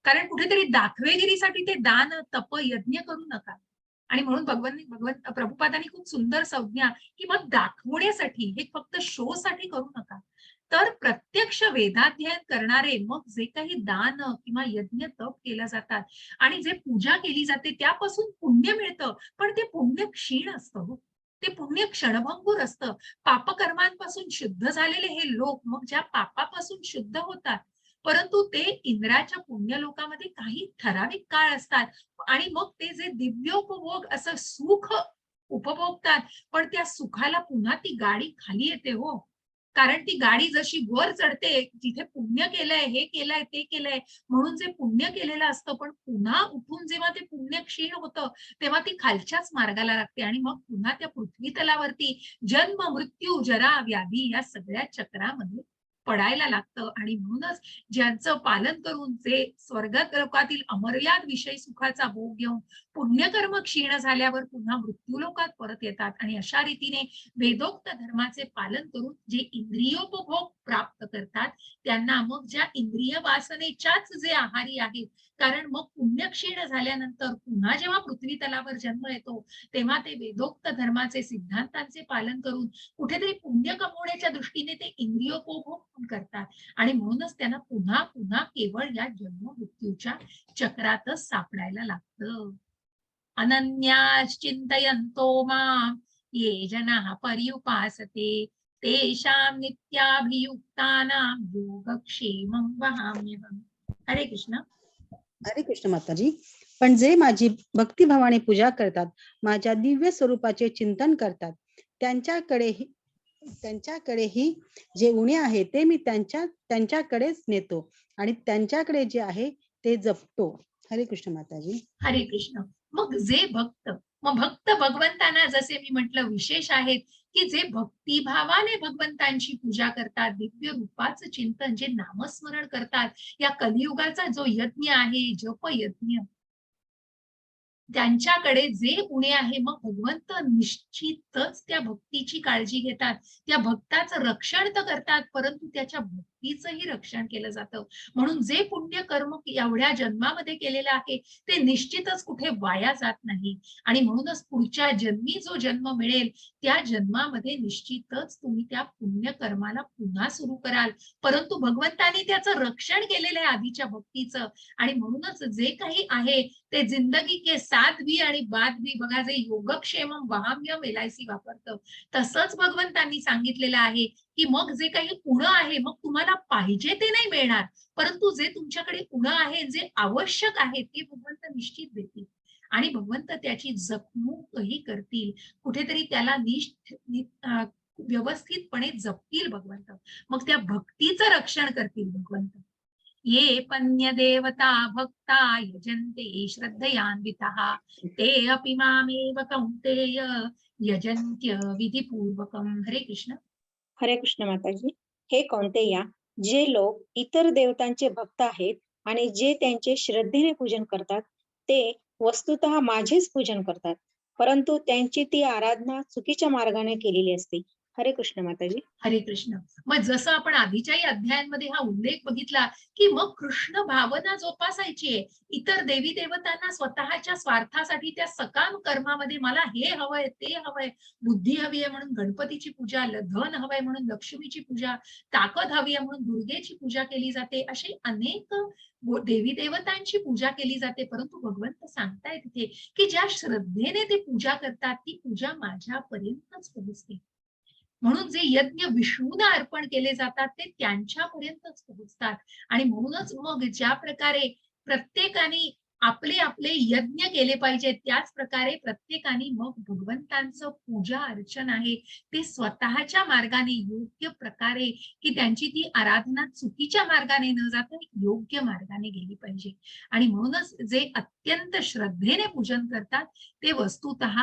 S1: कारण कुठेतरी दाखवेगिरीसाठी ते दान, तप, यज्ञ करू नका. आणि म्हणून प्रभुपादांनी खूप सुंदर संज्ञा की मग दाखवण्यासाठी, हे फक्त शो साठी करू नका. तर प्रत्यक्ष वेदाध्ययन करणारे मग जे काही दान किंवा यज्ञ तप केलं जातात आणि जे पूजा केली जाते त्यापासून पुण्य मिळतं, पण ते पुण्य क्षीण असतं हो, ते पुण्य क्षणभंगूर असतं. पापकर्मांपासून शुद्ध झालेले हे लोक मग ज्या पापापासून शुद्ध होतात, परंतु ते इंद्राच्या पुण्य लोकामध्ये काही ठराविक काळ असतात आणि मग ते जे दिव्योपभोग असं सुख उपभोगतात, पण त्या सुखाला पुन्हा ती गाडी खाली येते हो. कारण ती गाडी जशी वर चढते, जिथे पुण्य केलंय, हे केलंय, ते केलंय, म्हणून जे पुण्य केलेलं असतं, पण पुन्हा उठून जेव्हा ते पुण्य क्षीण होतं तेव्हा ती खालच्याच मार्गाला लागते आणि मग पुन्हा त्या पृथ्वी तलावरती जन्म, मृत्यू, जरा, व्याधी या सगळ्या चक्रामध्ये पडायला लागतं. आणि म्हणूनच ज्यांचं पालन करून जे स्वर्गात लोकातील अमर्याद विषय सुखाचा भोग घेऊन पुण्यकर्म क्षीण झाल्यावर पुन्हा मृत्यूलोकात परत येतात आणि अशा रीतीने वेदोक्त धर्माचे पालन करून जे इंद्रियोपभोग प्राप्त करतात त्यांना मग ज्या इंद्रिय वासनेच्याच जे आहारी आहेत, कारण मग पुण्य क्षीण झाल्यानंतर पुन्हा जेव्हा पृथ्वी तलावर जन्म येतो तेव्हा ते वेदोक्त धर्माचे सिद्धांतांचे पालन करून कुठेतरी पुण्य कमवण्याच्या दृष्टीने ते इंद्रियोपभोग करतात आणि म्हणूनच त्यांना पुन्हा पुन्हा केवळ या जन्म मृत्यूच्या चक्रातच सापडायला लागतं. अनन्याश्चिंतयन्तो मां ये जनाः पर्युपासते तेषां नित्याभियुक्तानां योगक्षेमं वहाम्यहम्. हरे कृष्ण.
S4: हरे कृष्ण माताजी. पण जे माझी भक्तिभावाने पूजा करतात, माझ्या दिव्य स्वरूपाचे चिंतन करतात, त्यांच्याकडेही जे उणे आहे ते मी त्यांच्याकडेच नेतो आणि त्यांच्याकडे जे आहे ते जपतो. हरे कृष्ण माताजी.
S1: हरे कृष्ण. मग जे भक्त भगवंतांना जसे मी म्हटलं विशेष आहेत की जे भक्तिभावाने भगवंतांची पूजा करतात, दिव्य रूपाचं चिंतन, जे नामस्मरण करतात, या कलियुगाचा जो यज्ञ आहे, जप यज्ञ, त्यांच्याकडे जे उणे आहे मग भगवंत निश्चितच त्या भक्तीची काळजी घेतात, त्या भक्ताचं रक्षण तर करतात परंतु त्याच्या भक्तीचंही रक्षण केलं जातं. म्हणून जे पुण्य कर्म एवढ्या जन्मामध्ये केलेलं आहे ते निश्चितच कुठे वाया जात नाही आणि म्हणूनच पुढच्या जन्मी जो जन्म मिळेल त्या जन्मामध्ये निश्चितच तुम्ही त्या पुण्य कर्माला पुन्हा सुरू कराल, परंतु भगवंतांनी त्याचं रक्षण केलेलं आहे आधीच्या भक्तीचं. आणि म्हणूनच जे काही आहे ते जिंदगी के साथ भी आणि बाद भी, बघा जे योगक्षेमम वहाम्यम LIC वापरतं तसंच भगवंतांनी सांगितलेलं आहे की मग जे काही उणं आहे मग तुम्हाला पाहिजे ते नाही मिळणार, परंतु जे तुमच्याकडे उणं आहे, जे आवश्यक आहे ते भगवंत निश्चित देतील आणि भगवंत त्याची जपणूकही करतील, कुठेतरी त्याला व्यवस्थितपणे जपतील भगवंत, मग त्या भक्तीचं रक्षण करतील भगवंत. ये पन्य देवता भक्ता यजन्ते श्रद्धयान्वितः ते अपि मामेव कौन्तेय यजन्त्य विधिपूर्वकम्. हरे कृष्ण.
S2: हरे कृष्ण माताजी. हे कौंतेया, जे लोक इतर देवतांचे भक्त आहेत आणि जे त्यांचे श्रद्धेने पूजन करतात ते वस्तुतः माझेच पूजन करतात, परंतु त्यांची ती आराधना चुकीच्या मार्गाने केलेली असते. हरे कृष्ण माताजी.
S1: हरे कृष्ण. मग जसं आपण आधीच्याही अध्यायांमध्ये हा उल्लेख बघितला की मग कृष्ण भावना जोपासायची आहे, इतर देवी देवतांना स्वतःच्या स्वार्थासाठी त्या सकाम कर्मामध्ये मला हे हवंय ते हवंय, बुद्धी हवी आहे म्हणून गणपतीची पूजा, धन हवंय म्हणून लक्ष्मीची पूजा, ताकद हवी आहे म्हणून दुर्गेची पूजा केली जाते, अशी अनेक देवी देवतांची पूजा केली जाते. परंतु भगवंत सांगताय तिथे की ज्या श्रद्धेने ते पूजा करतात ती पूजा माझ्यापर्यंतच पोहोचते. म्हणून जे यज्ञ विष्णूंना अर्पण केले जातात ते त्यांच्यापर्यंतच पोहोचतात आणि म्हणूनच मग ज्या प्रकारे प्रत्येकाने आपले आपले यज्ञ केले पाहिजे त्याच प्रकारे प्रत्येकाने मग भगवंतांचं पूजा अर्चन आहे ते स्वतःच्या मार्गाने योग्य प्रकारे, की त्यांची ती आराधना चुकीच्या मार्गाने न जाता योग्य मार्गाने गेली पाहिजे. आणि म्हणूनच जे अत्यंत श्रद्धेने पूजन करतात ते वस्तुतः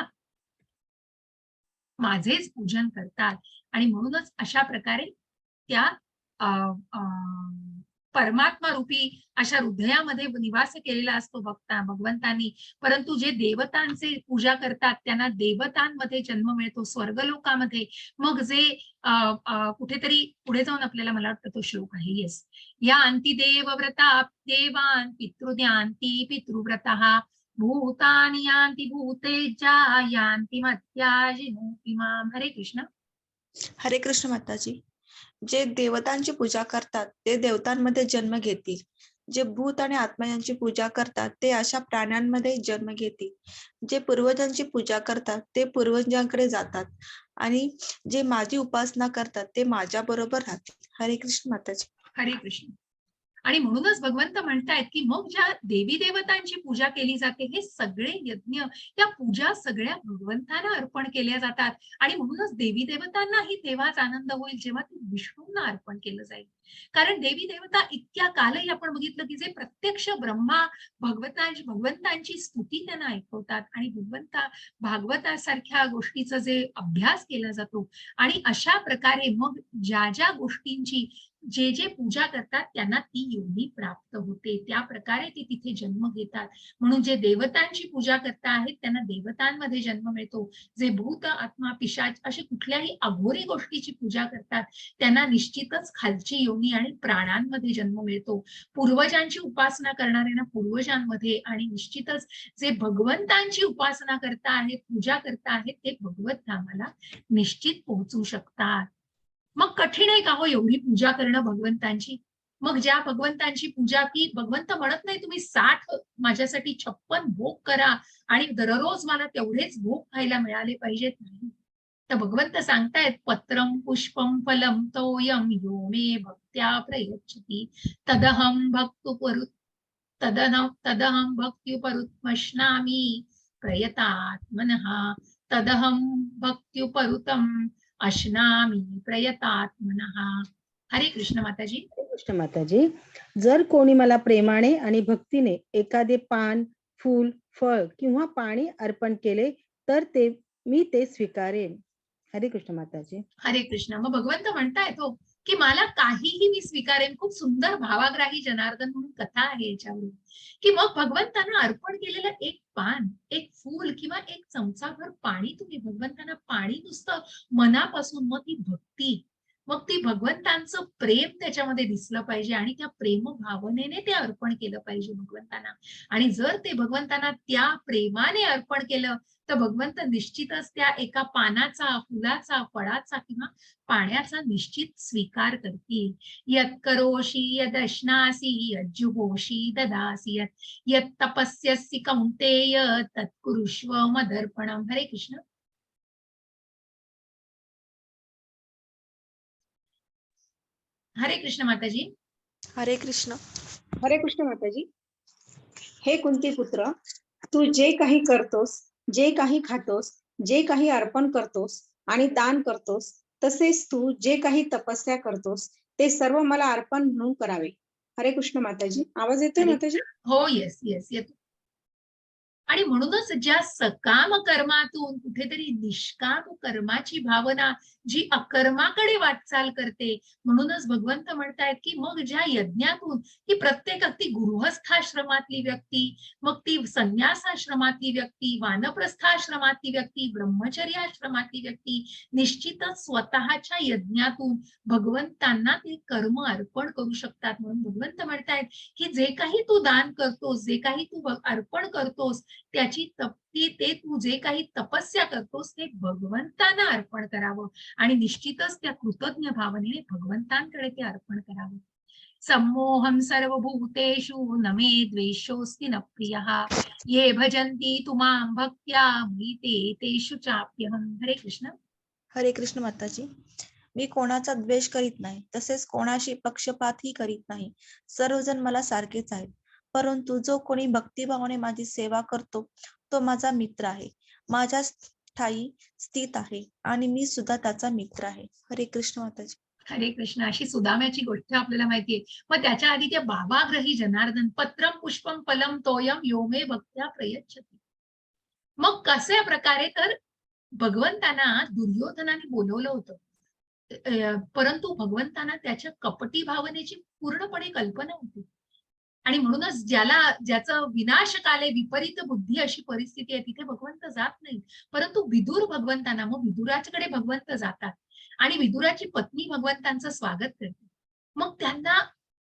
S1: माझेच पूजन करतात आणि म्हणूनच अशा प्रकारे त्या परमात्मा रूपी अशा हृदयामध्ये निवास केलेला असतो भगवंतांनी. परंतु जे देवतांचे पूजा करतात त्यांना देवतांमध्ये जन्म मिळतो, स्वर्गलोकामध्ये. मग जे कुठेतरी पुढे जाऊन आपल्याला मला वाटतं तो श्लोक आहे, येस, यान्ति देवव्रता देवान् पितृद्यांति पितृव्रतः भूतानि यान्ति भूतेज्या यान्ति मत्याजिनोति माम्. हरे कृष्ण.
S3: हरे कृष्ण माताजी. जे देवतांची पूजा करतात ते देवतांमध्ये जन्म घेतील, जे भूत आणि आत्मा यांची पूजा करतात ते अशा प्राण्यांमध्ये जन्म घेतील, जे पूर्वजांची पूजा करतात ते पूर्वजांकडे जातात आणि जे माझी उपासना करतात ते माझ्या बरोबर राहतील. हरे कृष्ण माताजी.
S1: हरे कृष्ण. आणि म्हणूनच भगवंत म्हणतायत की मग ज्या देवी देवतांची पूजा केली जाते हे सगळे यज्ञ, या पूजा सगळ्या भगवंतांना अर्पण केल्या जातात आणि म्हणूनच देवी देवतांनाही तेव्हाच आनंद होईल जेव्हा ते विष्णूंना अर्पण केलं जाईल. कारण देवी देवता इतक्या कालही आपण बघितलं की जे प्रत्यक्ष ब्रह्मा भगवंतांची स्तुती त्यांना ऐकवतात आणि भागवतासारख्या गोष्टीचा जे अभ्यास केला जातो आणि अशा प्रकारे मग ज्या ज्या गोष्टींची जे जे पूजा करतात त्यांना ती योनी प्राप्त होते, त्या प्रकारे ते तिथे जन्म घेतात. म्हणून जे देवतांची पूजा करता आहेत त्यांना देवतांमध्ये जन्म मिळतो. जे भूत आत्मा पिशाच अशी कुठल्याही अघोरी गोष्टीची पूजा करतात त्यांना निश्चितच खालची योनी आणि प्राणांमध्ये जन्म मिळतो. पूर्वजांची उपासना करणाऱ्यांना पूर्वजांमध्ये आणि निश्चितच जे भगवंतांची उपासना करता आहेत, पूजा करता आहेत ते भगवत धामाला निश्चित पोहोचू शकतात. मग कठीण आहे का हो एवढी पूजा करणं भगवंतांची? मग ज्या भगवंतांची पूजा की भगवंत म्हणत नाही तुम्ही 60 माझ्यासाठी 56 भोग करा आणि दररोज मला तेवढेच भोग खायला मिळाले पाहिजेत, नाही. तर भगवंत सांगतायत पत्रम पुष्पम फलम तोयम यो मे भक्त्या प्रयच्छति तदहम तदहम भक्त्युपरुत्मश्नामि प्रयतात्मनः तदहम भक्त्युपरुतम अश्नामी प्रयतात्मनः. हरे कृष्ण माताजी.
S4: हरे कृष्ण माताजी. जर कोणी मला प्रेमाने आणि भक्तीने एखादे पान, फूल, फळ किंवा पाणी अर्पण केले तर मी ते स्वीकारेन. हरे कृष्ण माताजी.
S1: हरे कृष्ण. मग भगवंत म्हणतायत हो की मला काहीही मी स्वीकारेन. खूप सुंदर भावाग्राही जनार्दन म्हणून कथा आहे याच्यावर की मग भगवंतांना अर्पण केलेलं एक पान, एक फूल किंवा एक चमचाभर पाणी तुम्ही भगवंतांना पाणी नुसतं मनापासून, मग ती भक्ती, मग ती भगवंतांचं प्रेम त्याच्यामध्ये दिसलं पाहिजे आणि त्या प्रेम भावनेने ते अर्पण केलं पाहिजे भगवंतांना. आणि जर ते भगवंतांना त्या प्रेमाने अर्पण केलं तर भगवंत निश्चितच त्या एका पानाचा, फुलाचा, फळाचा किंवा पाण्याचा निश्चित स्वीकार करतील. यत् करोषि यदश्नासि यज्जुहोषि ददासि यत् तपस्यसि कौन्तेय तत् कुरुष्व मदर्पणम. हरे कृष्ण. हरे कृष्ण माताजी.
S3: हरे कृष्ण.
S2: हरे कृष्ण माताजी. हे कुंती पुत्र, तू जे काही करतोस, जे काही खातोस, जे काही अर्पण करतोस आणि दान करतोस, तसेच तू जे काही तपस्या करतोस ते सर्व मला अर्पण म्हणून करावे. हरे कृष्ण माताजी. आवाज येतोय माताजी?
S1: हो, येस येस येतो. आणि म्हणूनच ज्या सकाम कर्मातून कुठेतरी निष्काम कर्माची भावना जी अकर्माकडे वाटचाल करते, म्हणूनच भगवंत म्हणतायत की मग ज्या यज्ञातून की प्रत्येक अगदी गृहस्थाश्रमातली व्यक्ती, मग ती संन्यासाश्रमातली व्यक्ती, वानप्रस्थाश्रमातली व्यक्ती, ब्रह्मचर्याश्रमातली व्यक्ती निश्चितच स्वतःच्या यज्ञातून भगवंतांना ते कर्म अर्पण करू शकतात. म्हणून भगवंत म्हणतायत की जे काही तू दान करतोस, जे काही तू अर्पण करतोस, त्याची तप्ती, ते तू जे काही तपस्या करतोस ते भगवंतांना अर्पण करावं आणि निश्चितच त्या कृतज्ञ भावनेने भगवंतांकडे ते अर्पण करावं. सम्मोहम सर्वभूतेषु न मे द्वेषोऽस्ति न प्रियः ये भजन्ति तु मां भक्त्या मयि ते तेषु चाप्यहम्. हरे कृष्ण.
S3: हरे कृष्ण माताजी. मी कोणाचा द्वेष करीत नाही, तसेच कोणाशी पक्षपातही करीत नाही. सर्वजण मला सारखेच आहेत. परंतु जो कोणी भक्तिभावाने माझी सेवा करतो तो माझा मित्र आहे, माझ्या ठाई स्थित आहे आणि मी सुद्धा त्याचा मित्र आहे. हरे कृष्ण माताजी.
S1: हरे कृष्ण. अशी सुदाम्याची गोष्ट आपल्याला माहितीये. मग त्याच्या आधी ते भावाग्रही जनार्दन पत्रम पुष्पम फलम तोयम यो मे भक्त्या प्रयच्छति. मग कशा प्रकारे तर भगवंतांना दुर्योधनाने बोलवलं होतं, परंतु भगवंतांना त्याच्या कपटी भावनेची पूर्णपणे कल्पना होती आणि म्हणूनच ज्याचं विनाशकाले विपरीत बुद्धी अशी परिस्थिती आहे तिथे भगवंत जात नाही. परंतु विदुर भगवंतांना, मग विदुराच्याकडे भगवंत जातात आणि विदुराची पत्नी भगवंतांचं स्वागत करते. मग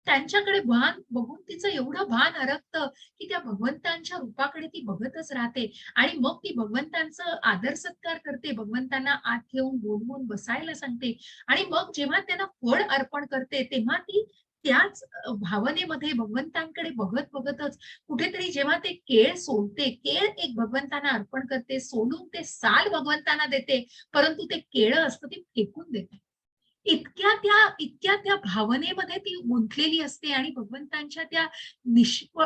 S1: त्यांच्याकडे भान बघून तिचं एवढं भान हरपतं की त्या भगवंतांच्या रूपाकडे ती बघतच राहते आणि मग ती भगवंतांचं आदर सत्कार करते, भगवंतांना आत ठेवून बोलवून बसायला सांगते आणि मग जेव्हा त्यांना फळ अर्पण करते तेव्हा ती त्याच भावनेमध्ये भगवंतांकडे बघत बघतच कुठेतरी जेव्हा ते केळ सोलते, केळ एक भगवंतांना अर्पण करते, सोलून ते साल भगवंतांना देते, परंतु ते केळं असतं ते फेकून देते. इतक्या त्या भावनेमध्ये ती गुंतलेली असते आणि भगवंतांच्या त्या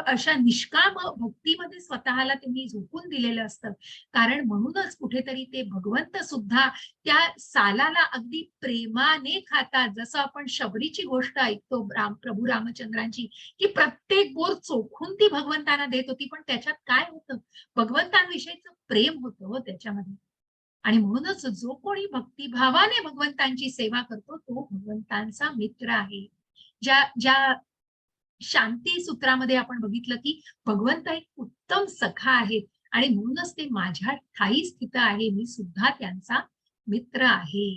S1: अशा निष्काम भक्तीमध्ये स्वतःला त्यांनी झोकून दिलेलं असतं. कारण म्हणूनच कुठेतरी ते भगवंत सुद्धा त्या सालाला अगदी प्रेमाने खातात. जसं आपण शबरीची गोष्ट ऐकतो प्रभू रामचंद्रांची, की प्रत्येक बोर चोखून ती भगवंतांना देत होती. पण त्याच्यात काय होतं? भगवंतांविषयीचं प्रेम होतं हो त्याच्यामध्ये. आणि म्हणूनच जो कोणी भक्तिभावाने भगवंतांची सेवा करतो तो भगवंतांचा मित्र आहे. ज्या ज्या शांती सूत्रामध्ये आपण बघितलं की भगवंत एक उत्तम सखा आहे आणि म्हणूनच ते माझ्या ठायी स्थित आहे, मी सुद्धा त्यांचा मित्र आहे.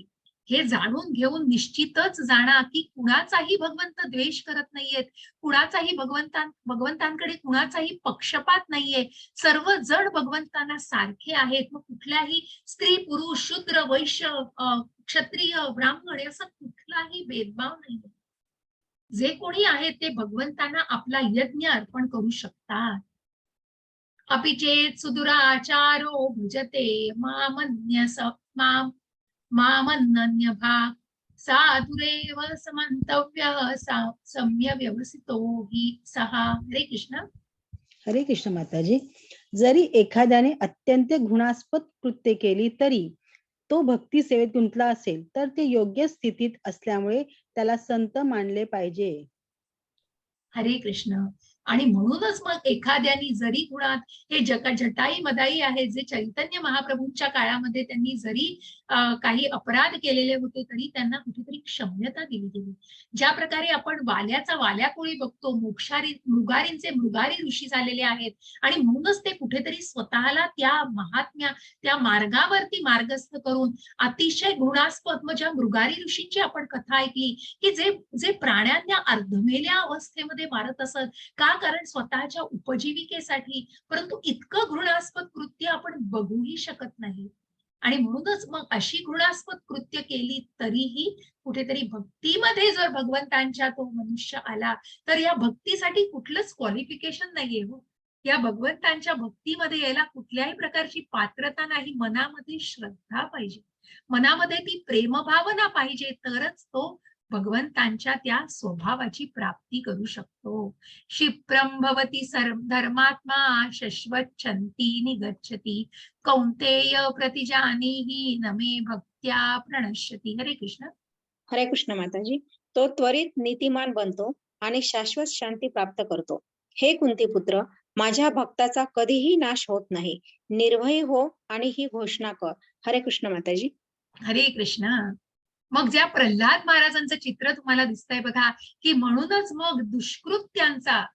S1: हे जाणून घेऊन निश्चितच जाणा की कुणाचाही भगवंत द्वेष करत नाहीयेत, कुणाचाही भगवंतांकडे कुणाचाही पक्षपात नाहीये. सर्व जण भगवंतांना सारखे आहेत. मग कुठल्याही स्त्री, पुरुष, शूद्र, वैश्य, क्षत्रिय, ब्राह्मण असा कुठलाही भेदभाव नाहीये. जे कोणी आहेत ते भगवंतांना आपला यज्ञ अर्पण करू शकतात. अपि चेत सुदुराचारो भुजते मामन्य भाग साधुरेव समंतव्य सम्य व्यवसितो हि सहा. हरे कृष्ण.
S4: हरे कृष्ण माताजी. जरी एखाद्याने अत्यंत घृणास्पद कृत्य केली तरी तो भक्ती सेवेत गुंतला असेल तर ते योग्य स्थितीत असल्यामुळे त्याला संत मानले पाहिजे.
S1: हरे कृष्ण. आणि म्हणूनच मग एखाद्याने जरी गुणात हे जटाई मदाई आहे, जे चैतन्य महाप्रभूंच्या काळामध्ये त्यांनी जरी काही अपराध केलेले होते तरी त्यांना कुठेतरी क्षम्यता दिली गेली. ज्या प्रकारे आपण वाल्याचा वाल्याकोळी बघतो, मृगारींचे मृगारी ऋषी झालेले आहेत आणि म्हणूनच ते कुठेतरी स्वतःला त्या महात्म्या त्या मार्गावरती मार्गस्थ करून अतिशय घृणास्पद ज्या मृगारी ऋषींची आपण कथा ऐकली की जे प्राण्यांना अर्धमेल्या अवस्थेमध्ये मारत असत. का? कारण स्वतःच्या उपजीविकेसाठी. परंतु इतकं घृणास्पद कृत्य आपण बघूही शकत नाही. आणि म्हणूनच मग अशी घृणास्पद कृत्य केली तरीही कुठेतरी भक्तीमध्ये जर भगवंतांच्या तो मनुष्य आला तर या भक्तीसाठी कुठलंच क्वालिफिकेशन नाहीये हो. या भगवंतांच्या भक्तीमध्ये यायला कुठल्याही प्रकारची पात्रता नाही. मनामध्ये श्रद्धा पाहिजे, मनामध्ये ती प्रेमभावना पाहिजे, तरच तो भगवंतांच्या त्या स्वभावाची प्राप्ती करू शकतो. क्षिप्रम भवति धर्मात्मा शश्वच्छन्ति निगच्छति कौन्तेय प्रतिजानीहि न मे भक्त्या प्रणश्यति. हरे कृष्ण.
S2: हरे कृष्ण माताजी. तो त्वरित नीतिमान बनतो आणि शाश्वत शांती प्राप्त करतो. हे कुंती पुत्र, माझ्या भक्ताचा कधीही नाश होत नाही. निर्भय हो आणि ही घोषणा कर. हरे कृष्ण माताजी.
S1: हरे कृष्ण. मग ज्या प्रल्हाद महाराजांचं चित्र तुम्हाला दिसतंय बघा, की म्हणूनच मग दुष्कृत्यांचा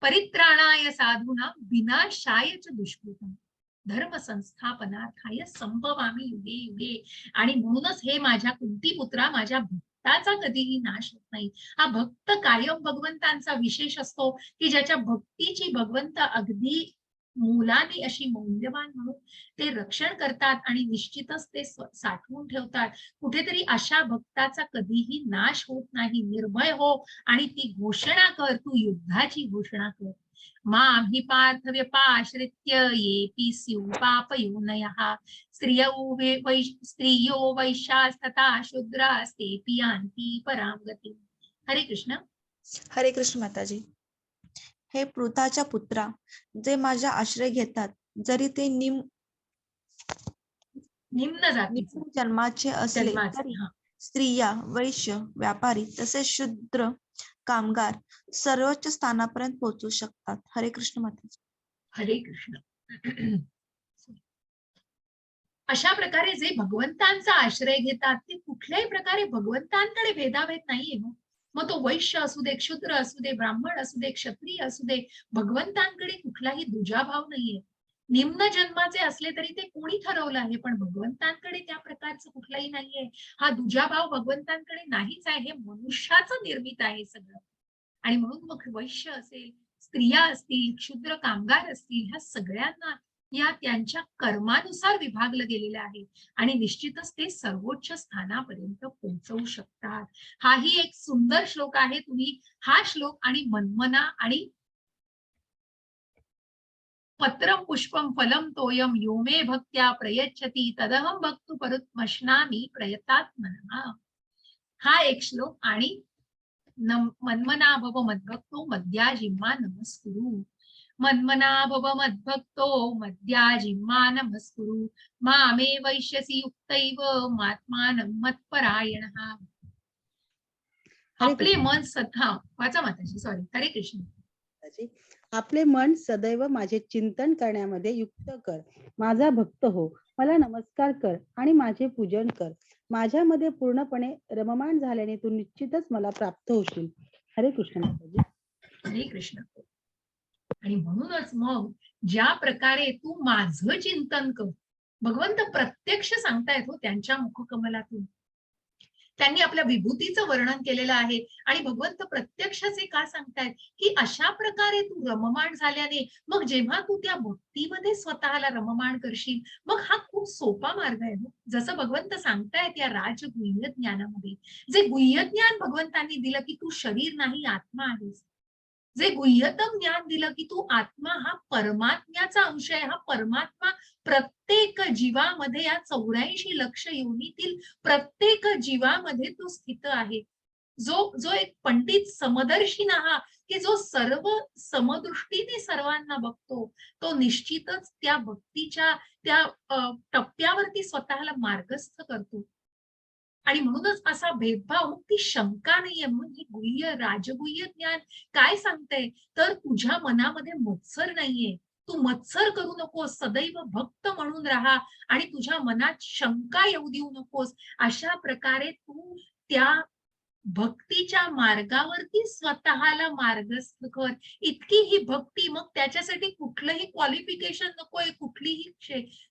S1: परित्राणाय साधूना विनाशाय च दुष्कृतम धर्म संस्थापनार्थाय संभवामी युगे युगे. आणि म्हणूनच हे माझ्या कुंतीपुत्रा, माझ्या भक्ताचा कधीही नाश होत नाही. हा भक्त कायम भगवंतांचा विशेष असतो की ज्याच्या भक्तीची भगवंत अगदी मुलांनी अशी मौल्यवान म्हणून ते रक्षण करतात आणि निश्चितच ते साठवून ठेवतात. कुठेतरी अशा भक्ताचा कधीही नाश होत नाही. निर्भय हो आणि ती घोषणा कर, तू युद्धाची घोषणा कर. मां हि पार्थ व्यपाश्रित्य येपि स्युः पापयोनयः स्त्रियो वैश्यास्तथा शूद्रास्तेपि यान्ति परां गतिम्. हरे कृष्ण.
S3: हरे कृष्ण माताजी. हे पृथाच्या पुत्रा, जे माझा आश्रय घेतात, जरी ते
S1: निम्न जातीचे
S3: जन्माचे असले तरी स्त्रिया, वैश्य, व्यापारी तसेच शूद्र कामगार सर्वोच्च स्थानापर्यंत पोहोचू शकतात. हरे कृष्ण माताजी.
S1: हरे कृष्ण. अशा प्रकारे जे भगवंतांचा आश्रय घेतात ते कुठल्याही प्रकारे भगवंतांकडे भेदाभेद नाहीये. मग तो वैश्य असू दे, क्षुद्र असू दे, ब्राह्मण असू दे, क्षत्रिय असू दे, भगवंतांकडे कुठलाही दुजाभाव नाहीये. निम्न जन्माचे असले तरी ते कोणी ठरवलं आहे, पण भगवंतांकडे त्या प्रकारचं कुठलाही नाहीये. हा दुजाभाव भगवंतांकडे नाहीच आहे. हे मनुष्याचं निर्मित आहे सगळं. आणि म्हणून मग वैश्य असेल, स्त्रिया असतील, क्षुद्र कामगार असतील, ह्या सगळ्यांना या त्यांच्या कर्मानुसार विभागलं गेलेलं आहे आणि निश्चितच ते सर्वोच्च स्थानापर्यंत पोहोचवू शकतात. हाही एक सुंदर श्लोक आहे. तुम्ही हा श्लोक आणि मन्मना आणि पत्रम पुष्पम फलम तोयम यो मे भक्त्या प्रयच्छति तदहम भक्तु परुत्मश्नामि प्रयतात्मनः. हा एक श्लोक. आणि मन्मना भव मद्भक्तो मद्या जिम्मा नमस्कुरु. मन्मना भव मद्भक्तो मद्या जिम्मा नमस्कुरु. मामे वैश्यसि युक्तैव मात्मानं मत्परायणः.
S4: हरे
S1: आपले मन सदा वाचा माताजी, सॉरी, हरे कृष्ण.
S4: कृष्णाजी. आपले मन सदैव माझे चिंतन करण्यामध्ये युक्त कर. माझा भक्त हो, मला नमस्कार कर आणि माझे पूजन कर. माझ्यामध्ये पूर्णपणे रममाण झाल्याने तू निश्चितच मला प्राप्त होशील. हरे कृष्ण माताजी.
S1: हरे कृष्ण. आणि म्हणूनच मग ज्या प्रकारे तू माझं चिंतन कर, भगवंत प्रत्यक्ष सांगतायत हो त्यांच्या मुखकमलातून. त्यांनी आपल्या विभूतीचं वर्णन केलेलं आहे. आणि भगवंत प्रत्यक्षाचे का सांगतायत की अशा प्रकारे तू रममाण झाल्याने मग जेव्हा तू त्या भक्तीमध्ये स्वतःला रममाण करशील, मग हा खूप सोपा मार्ग आहे. जसं भगवंत सांगतायत या राजगुह्य ज्ञानामध्ये, जे गुह्य ज्ञान भगवंतांनी दिलं की तू शरीर नाही आत्मा आहेस, जे गुह्यतम ज्ञान दिलं की तू आत्मा हा परमात्म्याचा अंश आहे, हा परमात्मा प्रत्येक जीवामध्ये, या 84 लक्ष योनीतील प्रत्येक जीवामध्ये तो स्थित आहे. जो एक पंडित समदर्शीन हा, की जो सर्व समदृष्टीने सर्वांना बघतो, तो निश्चितच त्या भक्तीच्या त्या टप्प्यावरती स्वतःला मार्गस्थ करतो. आणि म्हणूनच असा भेदभाव, ती शंका नाहीये. म्हणून ही गुह्य राजगुह्य ज्ञान काय सांगतंय, तर तुझ्या मनामध्ये मत्सर नाहीये. तू मत्सर करू नकोस, सदैव भक्त म्हणून राहा आणि तुझ्या मनात शंका येऊ देऊ नकोस. अशा प्रकारे तू त्या भक्तीच्या मार्गावरती स्वतःला मार्गस्थ कर. इतकी ही भक्ती, मग त्याच्यासाठी कुठलंही क्वालिफिकेशन नकोय, कुठलीही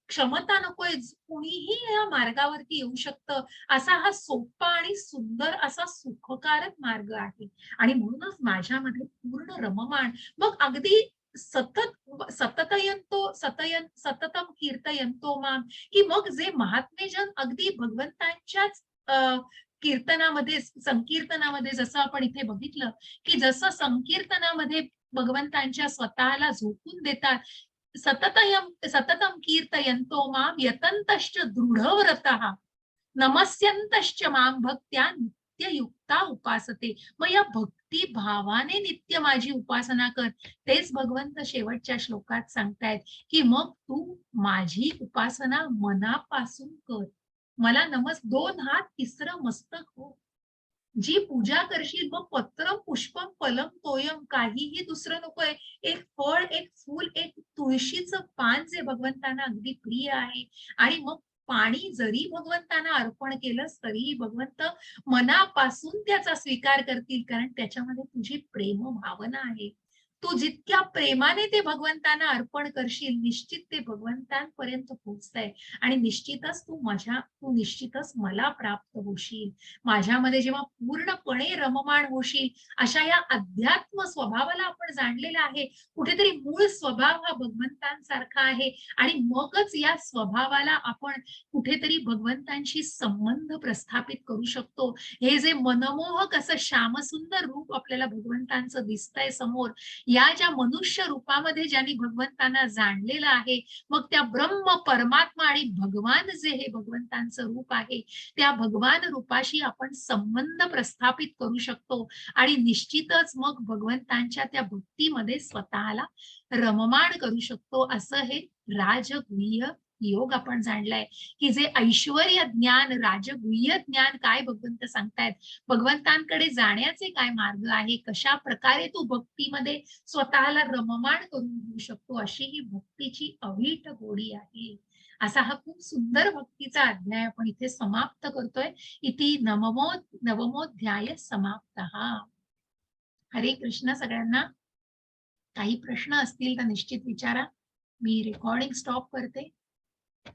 S1: क्षमता नकोय. कुणीही या मार्गावरती येऊ शकतं. असा हा सोपा आणि सुंदर असा सुखकारक मार्ग आहे. आणि म्हणूनच माझ्यामध्ये पूर्ण रममाण, मग अगदी सततम कीर्तयंतो माम, की मग जे महात्मेजन अगदी भगवंतांच्याच कीर्तनामध्ये, संकीर्तनामध्ये, जसं आपण इथे बघितलं की जसं संकीर्तनामध्ये भगवंतांच्या स्वतःला झोकून देतात, सततम कीर्तयंतो माम यतंतश्च दृढव्रतः नमस्यंतश्च माम भक्त्या नित्ययुक्ता उपासते. मग या भक्ती भावाने नित्य माझी उपासना कर. तेच भगवंत शेवटच्या श्लोकात सांगतायत की मग तू माझी उपासना मनापासून कर. मला दोन हात तिसरं मस्तक हो. जी पूजा करशील, मग पत्रम पुष्पम फलम तोयम, काहीही दुसरं नकोय. एक फळ, एक फूल, एक तुळशीचं पान जे भगवंतांना अगदी प्रिय आहे. आणि मग पाणी जरी भगवंतांना अर्पण केलंस तरीही भगवंत मनापासून त्याचा स्वीकार करतील, कारण त्याच्यामध्ये तुझी प्रेम भावना आहे. तू जितक्या प्रेमाने ते भगवंतांना अर्पण करशील, निश्चित ते भगवंतांपर्यंत पोहोचतंय. आणि तू निश्चितच मला प्राप्त होशील. माझ्यामध्ये जेव्हा पूर्णपणे रममाण होशील, अशा या अध्यात्म स्वभावाला आपण जाणलेला आहे. कुठेतरी मूळ स्वभाव हा भगवंतांसारखा आहे. आणि मगच या स्वभावाला आपण कुठेतरी भगवंतांशी संबंध प्रस्थापित करू शकतो. हे जे मनमोहक असं श्यामसुंदर रूप आपल्याला भगवंतांचं दिसतंय समोर, या ज्या मनुष्य रूपामध्ये ज्यांनी भगवंतांना जाणलेलं आहे, मग त्या ब्रह्म परमात्मा आणि भगवान जे हे भगवंतांचं रूप आहे, त्या भगवान रूपाशी आपण संबंध प्रस्थापित करू शकतो. आणि निश्चितच मग भगवंतांच्या त्या भक्तीमध्ये स्वतःला रममाण करू शकतो. असं हे राजगुह्य योग आपण जाणलाय, की जे ऐश्वर्य ज्ञान, राजगुह्य ज्ञान काय भगवंत सांगतायत, भगवंतांकडे जाण्याचे काय मार्ग आहे, कशा प्रकारे तू भक्तीमध्ये स्वतःला रममाण करून घेऊ शकतो, अशी ही भक्तीची अवीट गोडी आहे. असा हा खूप सुंदर भक्तीचा अध्याय आपण इथे समाप्त करतोय. इति नवमोध्याय समाप्त. हरे कृष्ण सगळ्यांना. काही प्रश्न असतील तर निश्चित विचारा. मी रेकॉर्डिंग स्टॉप करते.